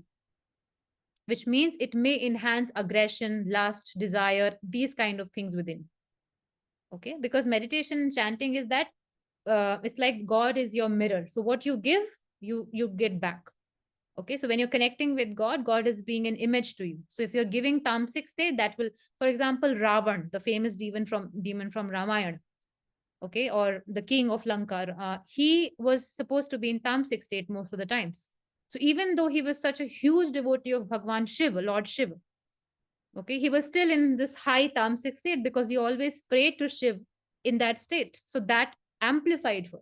which means it may enhance aggression, lust, desire, these kind of things within. Okay, because meditation and chanting is that it's like God is your mirror. So what you give, you get back. Okay, so when you're connecting with God, God is being an image to you. So if you're giving tamasic state, that will, for example, Ravan, the famous demon from Ramayana, okay, or the king of Lanka, he was supposed to be in tamasic state most of the times. So even though he was such a huge devotee of Bhagwan Shiva, Lord Shiva, okay, he was still in this high tamasic state because he always prayed to Shiv in that state. So that amplified for.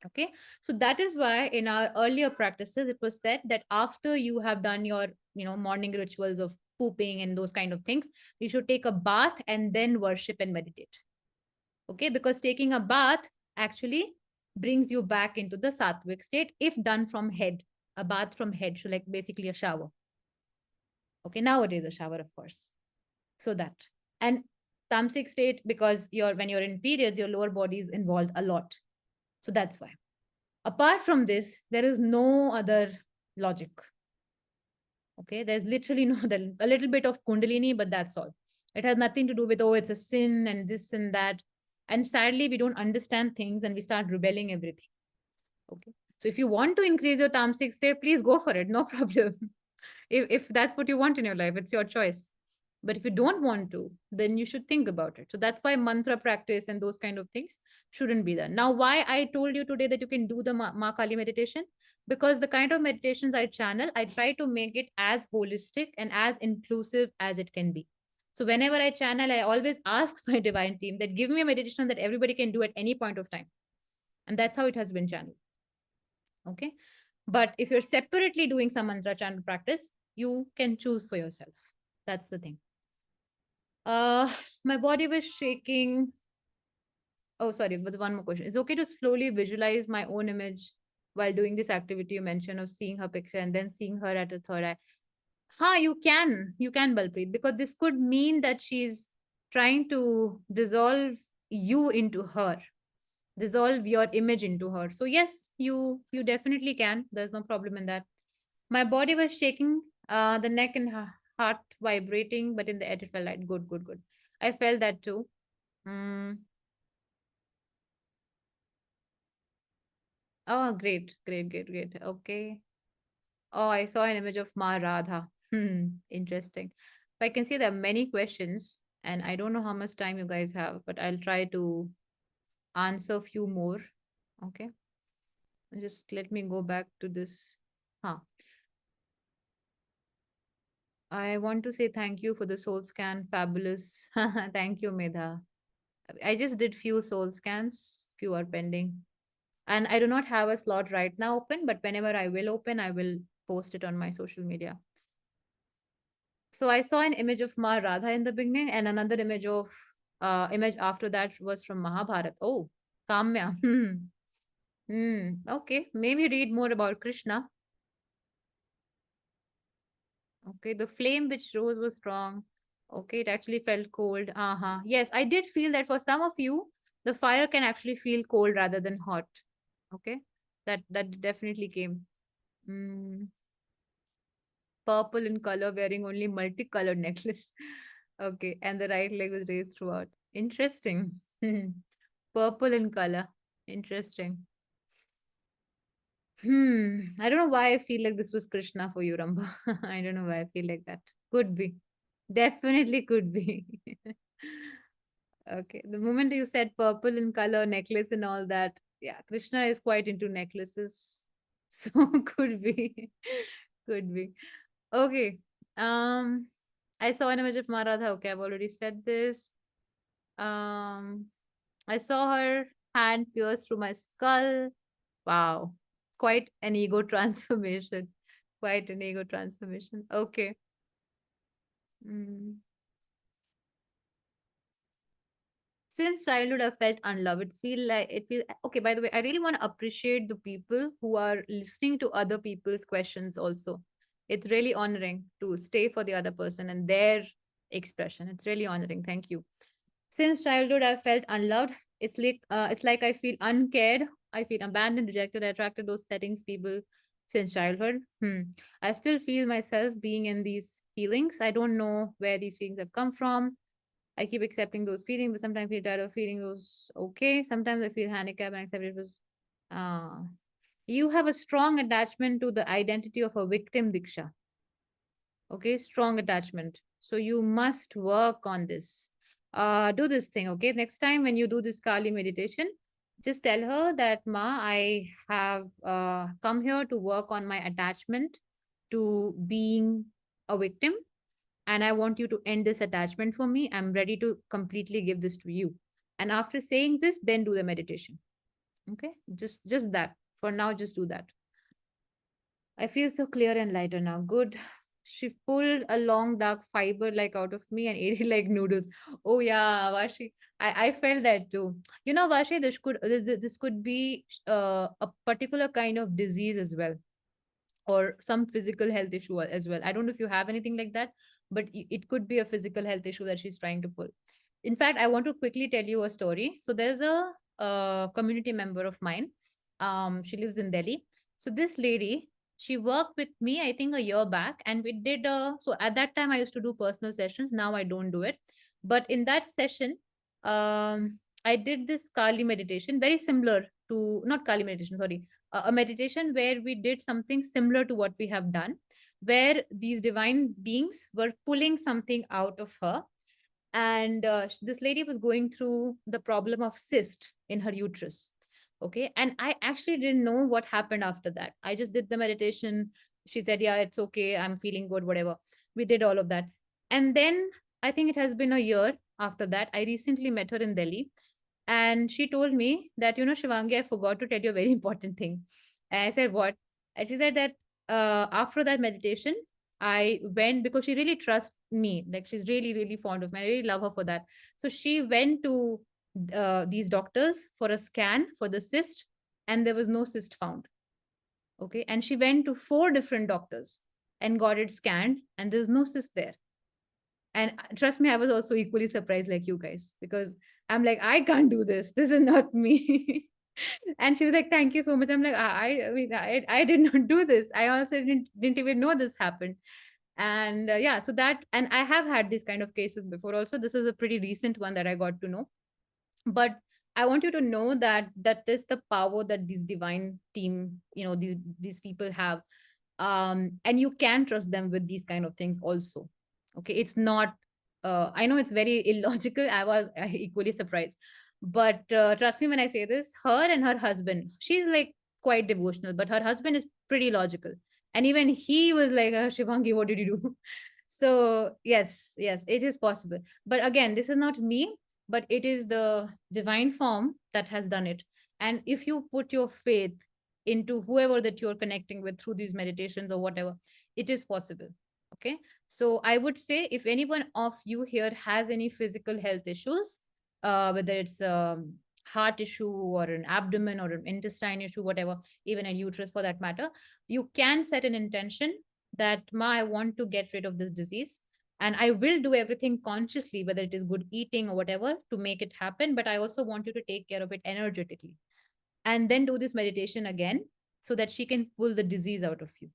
Okay, so that is why in our earlier practices it was said that after you have done your morning rituals of pooping and those kind of things. You should take a bath and then worship and meditate. Okay, because taking a bath actually brings you back into the sattvic state if done from head. A bath from head, so like basically a shower. Okay, nowadays a shower, of course. So that. And tamasic state, because when you're in periods, your lower body is involved a lot. So that's why. Apart from this, there is no other logic. Okay, there's literally no other, a little bit of kundalini, but that's all. It has nothing to do with, oh, it's a sin and this and that. And sadly, we don't understand things and we start rebelling everything. Okay. So if you want to increase your tamasic state, please go for it. No problem. If that's what you want in your life, it's your choice. But if you don't want to, then you should think about it. So that's why mantra practice and those kind of things shouldn't be there. Now, why I told you today that you can do the Ma Kali meditation? Because the kind of meditations I channel, I try to make it as holistic and as inclusive as it can be. So whenever I channel, I always ask my divine team that give me a meditation that everybody can do at any point of time. And that's how it has been channeled. Okay. But if you're separately doing some mantra channel practice, you can choose for yourself. That's the thing. My body was shaking. Oh, sorry, but one more question. It's okay to slowly visualize my own image while doing this activity you mentioned of seeing her picture and then seeing her at a third eye. You can, Balpreet, because this could mean that she's trying to dissolve you into her, dissolve your image into her. So yes, you definitely can. There's no problem in that. My body was shaking, the neck and heart vibrating, but in the end it felt like good, good, good. I felt that too. Mm. Oh, great, great, great, great. Okay. Oh, I saw an image of Ma Radha. Interesting. So I can see there are many questions, and I don't know how much time you guys have, but I'll try to answer a few more. Okay. Just let me go back to this. Huh. I want to say thank you for the soul scan. Fabulous. Thank you, Medha. I just did few soul scans. Few are pending. And I do not have a slot right now open, but whenever I will open, I will post it on my social media. So I saw an image of Ma Radha in the beginning, and another image after that was from Mahabharata. Oh, Kamya. Okay, maybe read more about Krishna. Okay, the flame which rose was strong. Okay, it actually felt cold. Uh-huh. Yes, I did feel that for some of you, the fire can actually feel cold rather than hot. Okay, that definitely came. Mm, purple in color, wearing only multicolored necklace. Okay, and the right leg was raised throughout. Interesting. Purple in color. Interesting. I don't know why I feel like this was Krishna for you, Ramba. I don't know why I feel like that. Could be. Definitely could be. Okay. The moment you said purple in color, necklace and all that, yeah, Krishna is quite into necklaces. So could be. Could be. Okay. Um, I saw an image of Maradha. Okay, I've already said this. Um, I saw her hand pierce through my skull. Wow. Quite an ego transformation. Quite an ego transformation. Okay. Mm. Since childhood, I felt unloved. It feel okay. By the way, I really want to appreciate the people who are listening to other people's questions also. It's really honoring to stay for the other person and their expression. It's really honoring. Thank you. Since childhood, I felt unloved. It's like I feel uncared. I feel abandoned, rejected. I attracted those settings, people since childhood. I still feel myself being in these feelings. I don't know where these feelings have come from. I keep accepting those feelings, but sometimes I feel tired of feeling those okay. Sometimes I feel handicapped and accept it was uh you have a strong attachment to the identity of a victim, Diksha. Okay, strong attachment. So you must work on this. Do this thing, okay? Next time when you do this Kali meditation, just tell her that Ma, I have come here to work on my attachment to being a victim, and I want you to end this attachment for me. I'm ready to completely give this to you. And after saying this, then do the meditation. Okay, just that. For now, just do that. I feel so clear and lighter now. Good. she pulled a long dark fiber like out of me and ate it like noodles. Oh yeah, Vashi. I felt that too. You know, Vashi, this could be a particular kind of disease as well, or some physical health issue as well. I don't know if you have anything like that, but it could be a physical health issue that she's trying to pull. In fact, I want to quickly tell you a story. So there's a community member of mine. She lives in Delhi. So this lady, she worked with me, I think a year back, and we did. So at that time, I used to do personal sessions. Now I don't do it, but in that session, I did this Kali meditation, very similar to not Kali meditation. Sorry, a meditation where we did something similar to what we have done, where these divine beings were pulling something out of her. And this lady was going through the problem of cyst in her uterus. Okay. And I actually didn't know what happened after that. I just did the meditation. She said, yeah, it's okay. I'm feeling good, whatever. We did all of that. And then I think it has been a year after that. I recently met her in Delhi, and she told me that, Shivangi, I forgot to tell you a very important thing. And I said, what? And she said that after that meditation, I went because she really trusts me. Like, she's really, really fond of me. I really love her for that. So she went to these doctors for a scan for the cyst, and there was no cyst found. Okay. And she went to four different doctors and got it scanned, and there's no cyst there. And trust me, I was also equally surprised like you guys, because I'm like, I can't do this. This is not me. And she was like, thank you so much. I'm like, I did not do this. I also didn't even know this happened. And yeah, so that, and I have had these kind of cases before also. This is a pretty recent one that I got to know. But I want you to know that that is the power that this divine team, these people have. And you can trust them with these kind of things also. Okay, it's not I know it's very illogical. I was equally surprised, but trust me when I say this. Her and her husband, she's like quite devotional, but her husband is pretty logical, and even he was like, Shivangi, what did you do? So yes, it is possible. But again, this is not me, but it is the divine form that has done it. And if you put your faith into whoever that you're connecting with through these meditations or whatever, it is possible. Okay. So I would say, if anyone of you here has any physical health issues, whether it's heart issue or an abdomen or an intestine issue, whatever, even a uterus for that matter, you can set an intention that, Ma, I want to get rid of this disease. And I will do everything consciously, whether it is good eating or whatever, to make it happen. But I also want you to take care of it energetically. And then do this meditation again so that she can pull the disease out of you.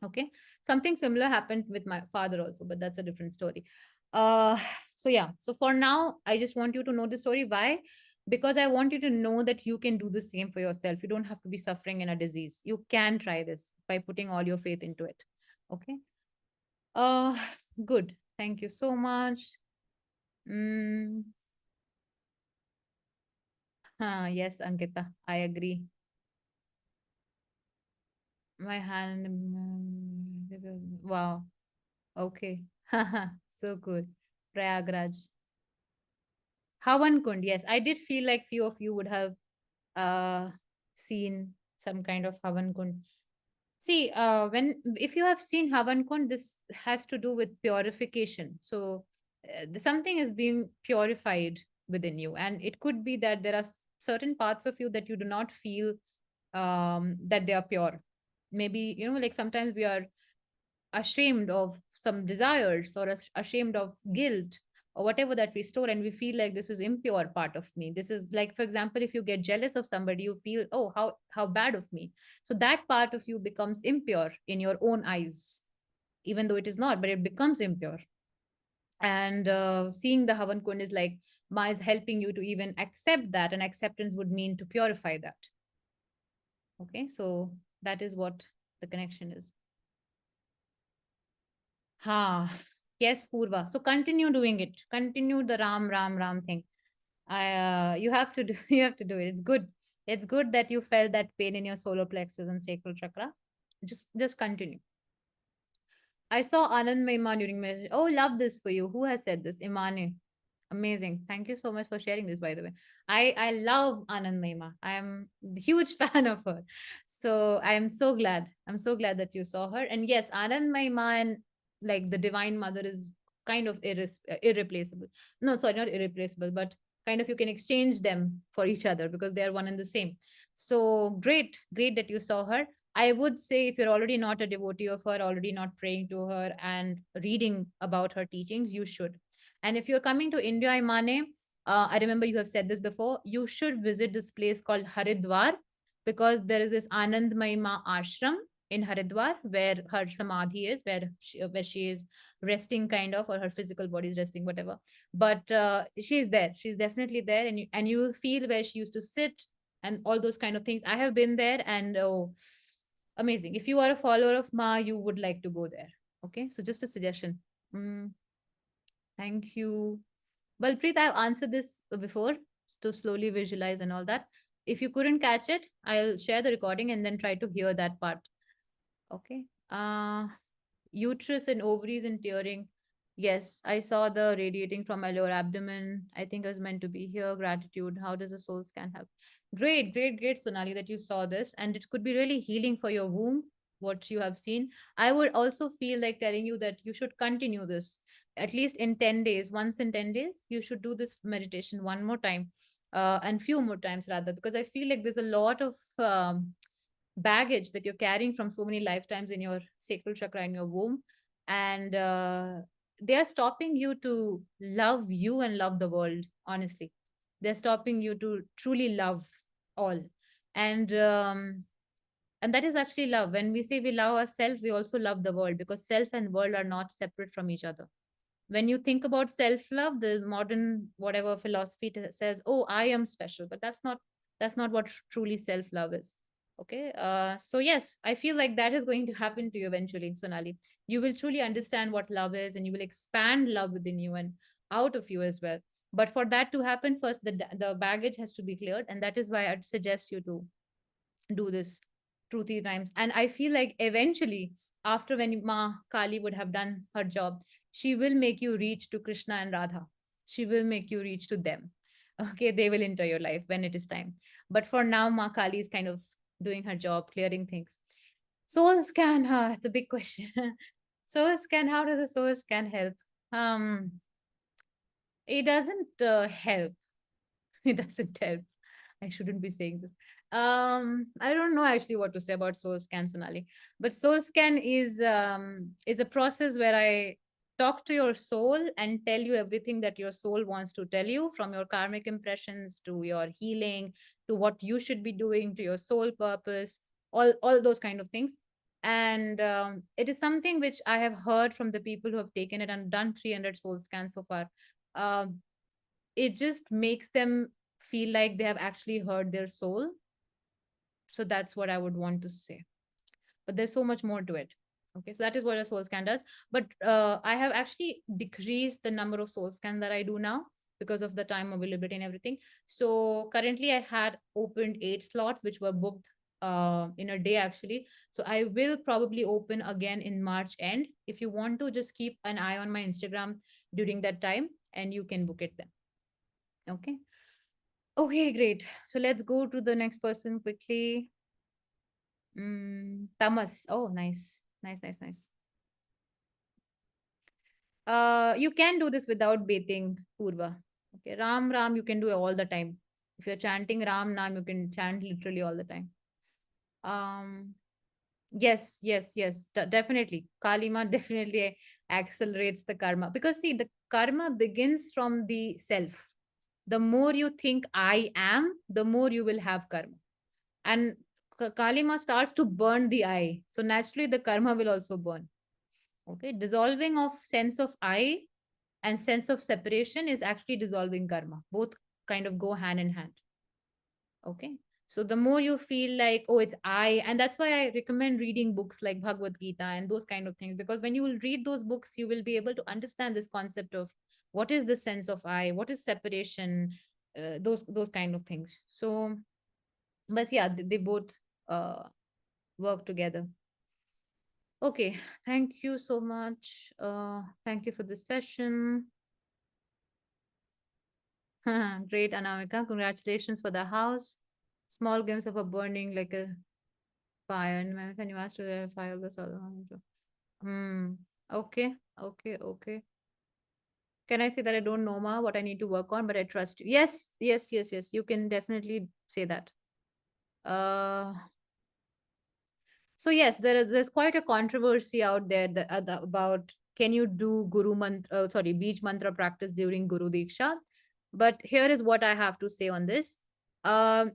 Okay. Something similar happened with my father also, but that's a different story. Uh, so yeah. So for now, I just want you to know the story. Why? Because I want you to know that you can do the same for yourself. You don't have to be suffering in a disease. You can try this by putting all your faith into it. Okay. Uh, good. Thank you so much. Mm, yes, Ankita, I agree. My hand. Wow. Okay. So good. Prayagraj. Havan Kund. Yes, I did feel like few of you would have uh seen some kind of Havan Kund. See, when if you have seen Havan Kund, this has to do with purification. So something is being purified within you, and it could be that there are certain parts of you that you do not feel that they are pure. Maybe, like sometimes we are ashamed of some desires, or ashamed of guilt or whatever that we store, and we feel like this is impure part of me. This is like, for example, if you get jealous of somebody, you feel, oh, how bad of me. So that part of you becomes impure in your own eyes, even though it is not, but it becomes impure. And seeing the Havan Kund is like, Ma is helping you to even accept that, and acceptance would mean to purify that. Okay, so that is what the connection is. Ha. Yes, Purva. So continue doing it. Continue the Ram, Ram, Ram thing. You have to do. You have to do it. It's good. It's good that you felt that pain in your solar plexus and sacral chakra. Just continue. I saw Anand Maiman during meditation. Oh, love this for you. Who has said this? Imane. Amazing. Thank you so much for sharing this, by the way. I love Anand Mahima. I am a huge fan of her. So I am so glad. I'm so glad that you saw her. And yes, Anand Mahima and like the Divine Mother is kind of irreplaceable. No, sorry, not irreplaceable, but kind of you can exchange them for each other because they are one and the same. So great, great that you saw her. I would say if you're already not a devotee of her, already not praying to her and reading about her teachings, you should. And if you're coming to India, Imane, I remember you have said this before, you should visit this place called Haridwar because there is this Anand Mahima ashram in Haridwar where her samadhi is, where she is resting kind of, or her physical body is resting, whatever. But she's there. She's definitely there, and you will feel where she used to sit and all those kind of things. I have been there, and oh, amazing. If you are a follower of Ma, you would like to go there. Okay, so just a suggestion. Mm, thank you. Balpreet, I've answered this before to slowly visualize and all that. If you couldn't catch it, I'll share the recording and then try to hear that part. Okay. Uterus and ovaries and tearing. Yes, I saw the radiating from my lower abdomen. I think I was meant to be here. Gratitude. How does a soul scan help? Great, great, great, Sonali, that you saw this. And it could be really healing for your womb, what you have seen. I would also feel like telling you that you should continue this at least in 10 days. Once in 10 days, you should do this meditation one more time, and few more times rather, because I feel like there's a lot of baggage that you're carrying from so many lifetimes in your sacral chakra in your womb, and they are stopping you to love you and love the world. Honestly, they're stopping you to truly love all, and and that is actually love. When we say we love ourselves, we also love the world, because self and world are not separate from each other. When you think about self love, the modern whatever philosophy says, oh, I am special, but that's not what truly self love is. Okay, so yes, I feel like that is going to happen to you eventually, Sonali. You will truly understand what love is, and you will expand love within you and out of you as well. But for that to happen, first the baggage has to be cleared, and that is why I'd suggest you to do this 2 3 times. And I feel like eventually, after when Ma Kali would have done her job, she will make you reach to Krishna and Radha. She will make you reach to them. Okay, they will enter your life when it is time. But for now, Ma Kali is kind of doing her job, clearing things. Soul scan, huh? It's a big question. Soul scan, how does a soul scan help? Um, it doesn't help. It doesn't help. I shouldn't be saying this. I don't know actually what to say about soul scan, Sonali. But soul scan is a process where I talk to your soul and tell you everything that your soul wants to tell you, from your karmic impressions to your healing to what you should be doing, to your soul purpose, all those kind of things. And it is something which I have heard from the people who have taken it and done 300 soul scans so far. Um, it just makes them feel like they have actually heard their soul. So that's what I would want to say. But there's so much more to it. Okay, so that is what a soul scan does. But I have actually decreased the number of soul scans that I do now because of the time availability and everything. So currently I had opened 8 slots which were booked in a day actually. So I will probably open again in March end. If you want to, just keep an eye on my Instagram during that time and you can book it then. Okay. Okay, great. So let's go to the next person quickly. Tamas. Oh, nice. Nice, nice, nice. You can do this without bathing, Purva. Okay, Ram Ram, you can do it all the time. If you're chanting Ram Nam, you can chant literally all the time. Um, yes, yes, yes, definitely. Kali Maa definitely accelerates the karma, because see, the karma begins from the self. The more you think I am, the more you will have karma. And Kali Maa starts to burn the I. So naturally, the karma will also burn. Okay, dissolving of sense of I and sense of separation is actually dissolving karma. Both kind of go hand in hand. Okay. So the more you feel like, oh, it's I, and that's why I recommend reading books like Bhagavad Gita and those kind of things, because when you will read those books, you will be able to understand this concept of what is the sense of I, what is separation, those kind of things. So, but yeah, they both uh, work together. Okay, thank you so much. Thank you for this session. Great, Anamika. Congratulations for the house. Small glimpse of a burning like a fire. And when you asked to the fire, the other one. Hmm. Okay. Okay. Okay. Can I say that I don't know ma what I need to work on, but I trust you? Yes. Yes. Yes. Yes. You can definitely say that. Uh. So yes, there's quite a controversy out there about can you do Beej mantra practice during Guru Diksha? But here is what I have to say on this. Um,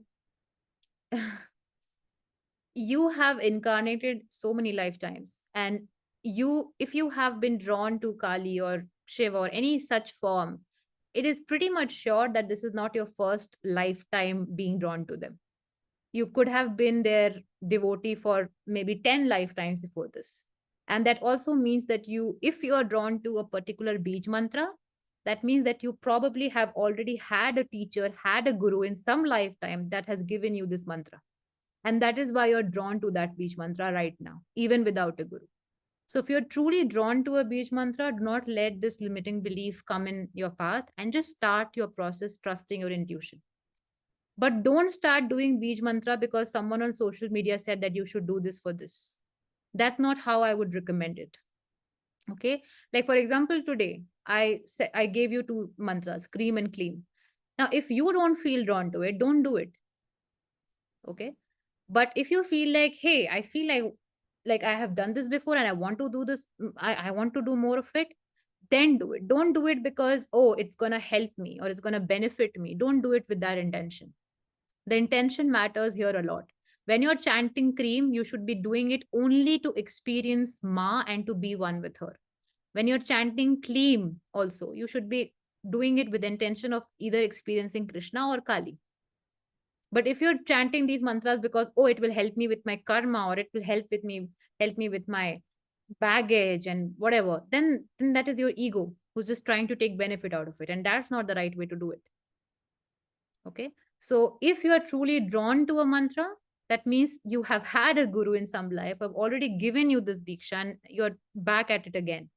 you have incarnated so many lifetimes, and if you have been drawn to Kali or Shiva or any such form, it is pretty much sure that this is not your first lifetime being drawn to them. You could have been their devotee for maybe 10 lifetimes before this. And that also means that if you are drawn to a particular beej mantra, that means that you probably have already had a teacher, had a guru in some lifetime that has given you this mantra. And that is why you're drawn to that beej mantra right now, even without a guru. So if you're truly drawn to a beej mantra, do not let this limiting belief come in your path and just start your process trusting your intuition. But don't start doing Beej Mantra because someone on social media said that you should do this for this. That's not how I would recommend it. Okay. Like, for example, today I gave you two mantras, cream and clean. Now, if you don't feel drawn to it, don't do it. Okay. But if you feel like, hey, I feel like I have done this before and I want to do this, I want to do more of it, then do it. Don't do it because, oh, it's gonna help me or it's gonna benefit me. Don't do it with that intention. The intention matters here a lot. When you're chanting cream, you should be doing it only to experience Ma and to be one with her. When you're chanting clean, also, you should be doing it with the intention of either experiencing Krishna or Kali. But if you're chanting these mantras because, oh, it will help me with my karma or it will help me with my baggage and whatever, then that is your ego who's just trying to take benefit out of it. And that's not the right way to do it. Okay. So if you are truly drawn to a mantra, that means you have had a guru in some life, have already given you this diksha, and you're back at it again.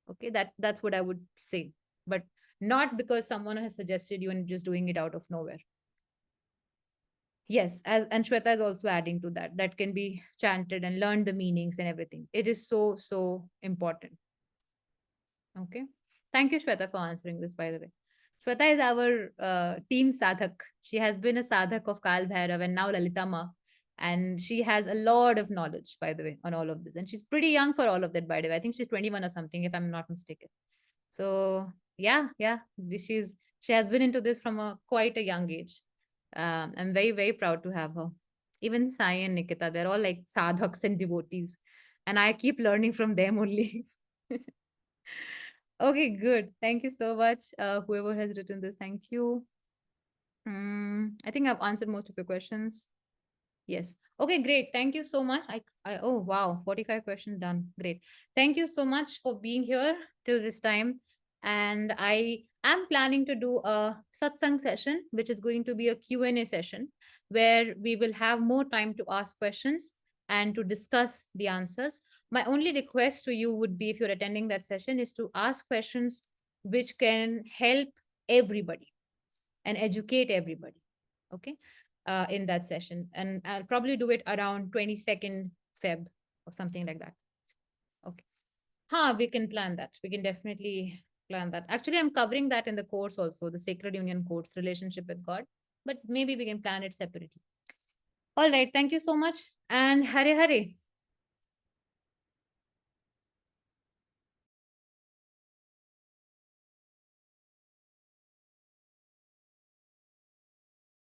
Okay. That's what I would say. But not because someone has suggested you and just doing it out of nowhere. Yes, as and Shweta is also adding to that. That can be chanted and learn the meanings and everything. It is so, so important. Okay. Thank you, Shweta, for answering this, by the way. Shweta is our team sadhak. She has been a sadhak of Kal Bhairav and now Lalita Ma. And she has a lot of knowledge, by the way, on all of this. And she's pretty young for all of that, by the way. I think she's 21 or something, if I'm not mistaken. So yeah, yeah. She has been into this from quite a young age. I'm very, very proud to have her. Even Sai and Nikita, they're all like sadhaks and devotees. And I keep learning from them only. Okay, good. Thank you so much. Whoever has written this, thank you. I think I've answered most of your questions. Yes. Okay, great. Thank you so much. Oh wow, 45 questions done. Great. Thank you so much for being here till this time. And I am planning to do a satsang session, which is going to be a Q&A session where we will have more time to ask questions and to discuss the answers. My only request to you would be if you're attending that session is to ask questions which can help everybody and educate everybody. Okay. In that session. And I'll probably do it around 22nd Feb or something like that. Okay. We can plan that. We can definitely plan that. Actually, I'm covering that in the course also, the Sacred Union course, relationship with God. But maybe we can plan it separately. All right. Thank you so much. And Hare Hare.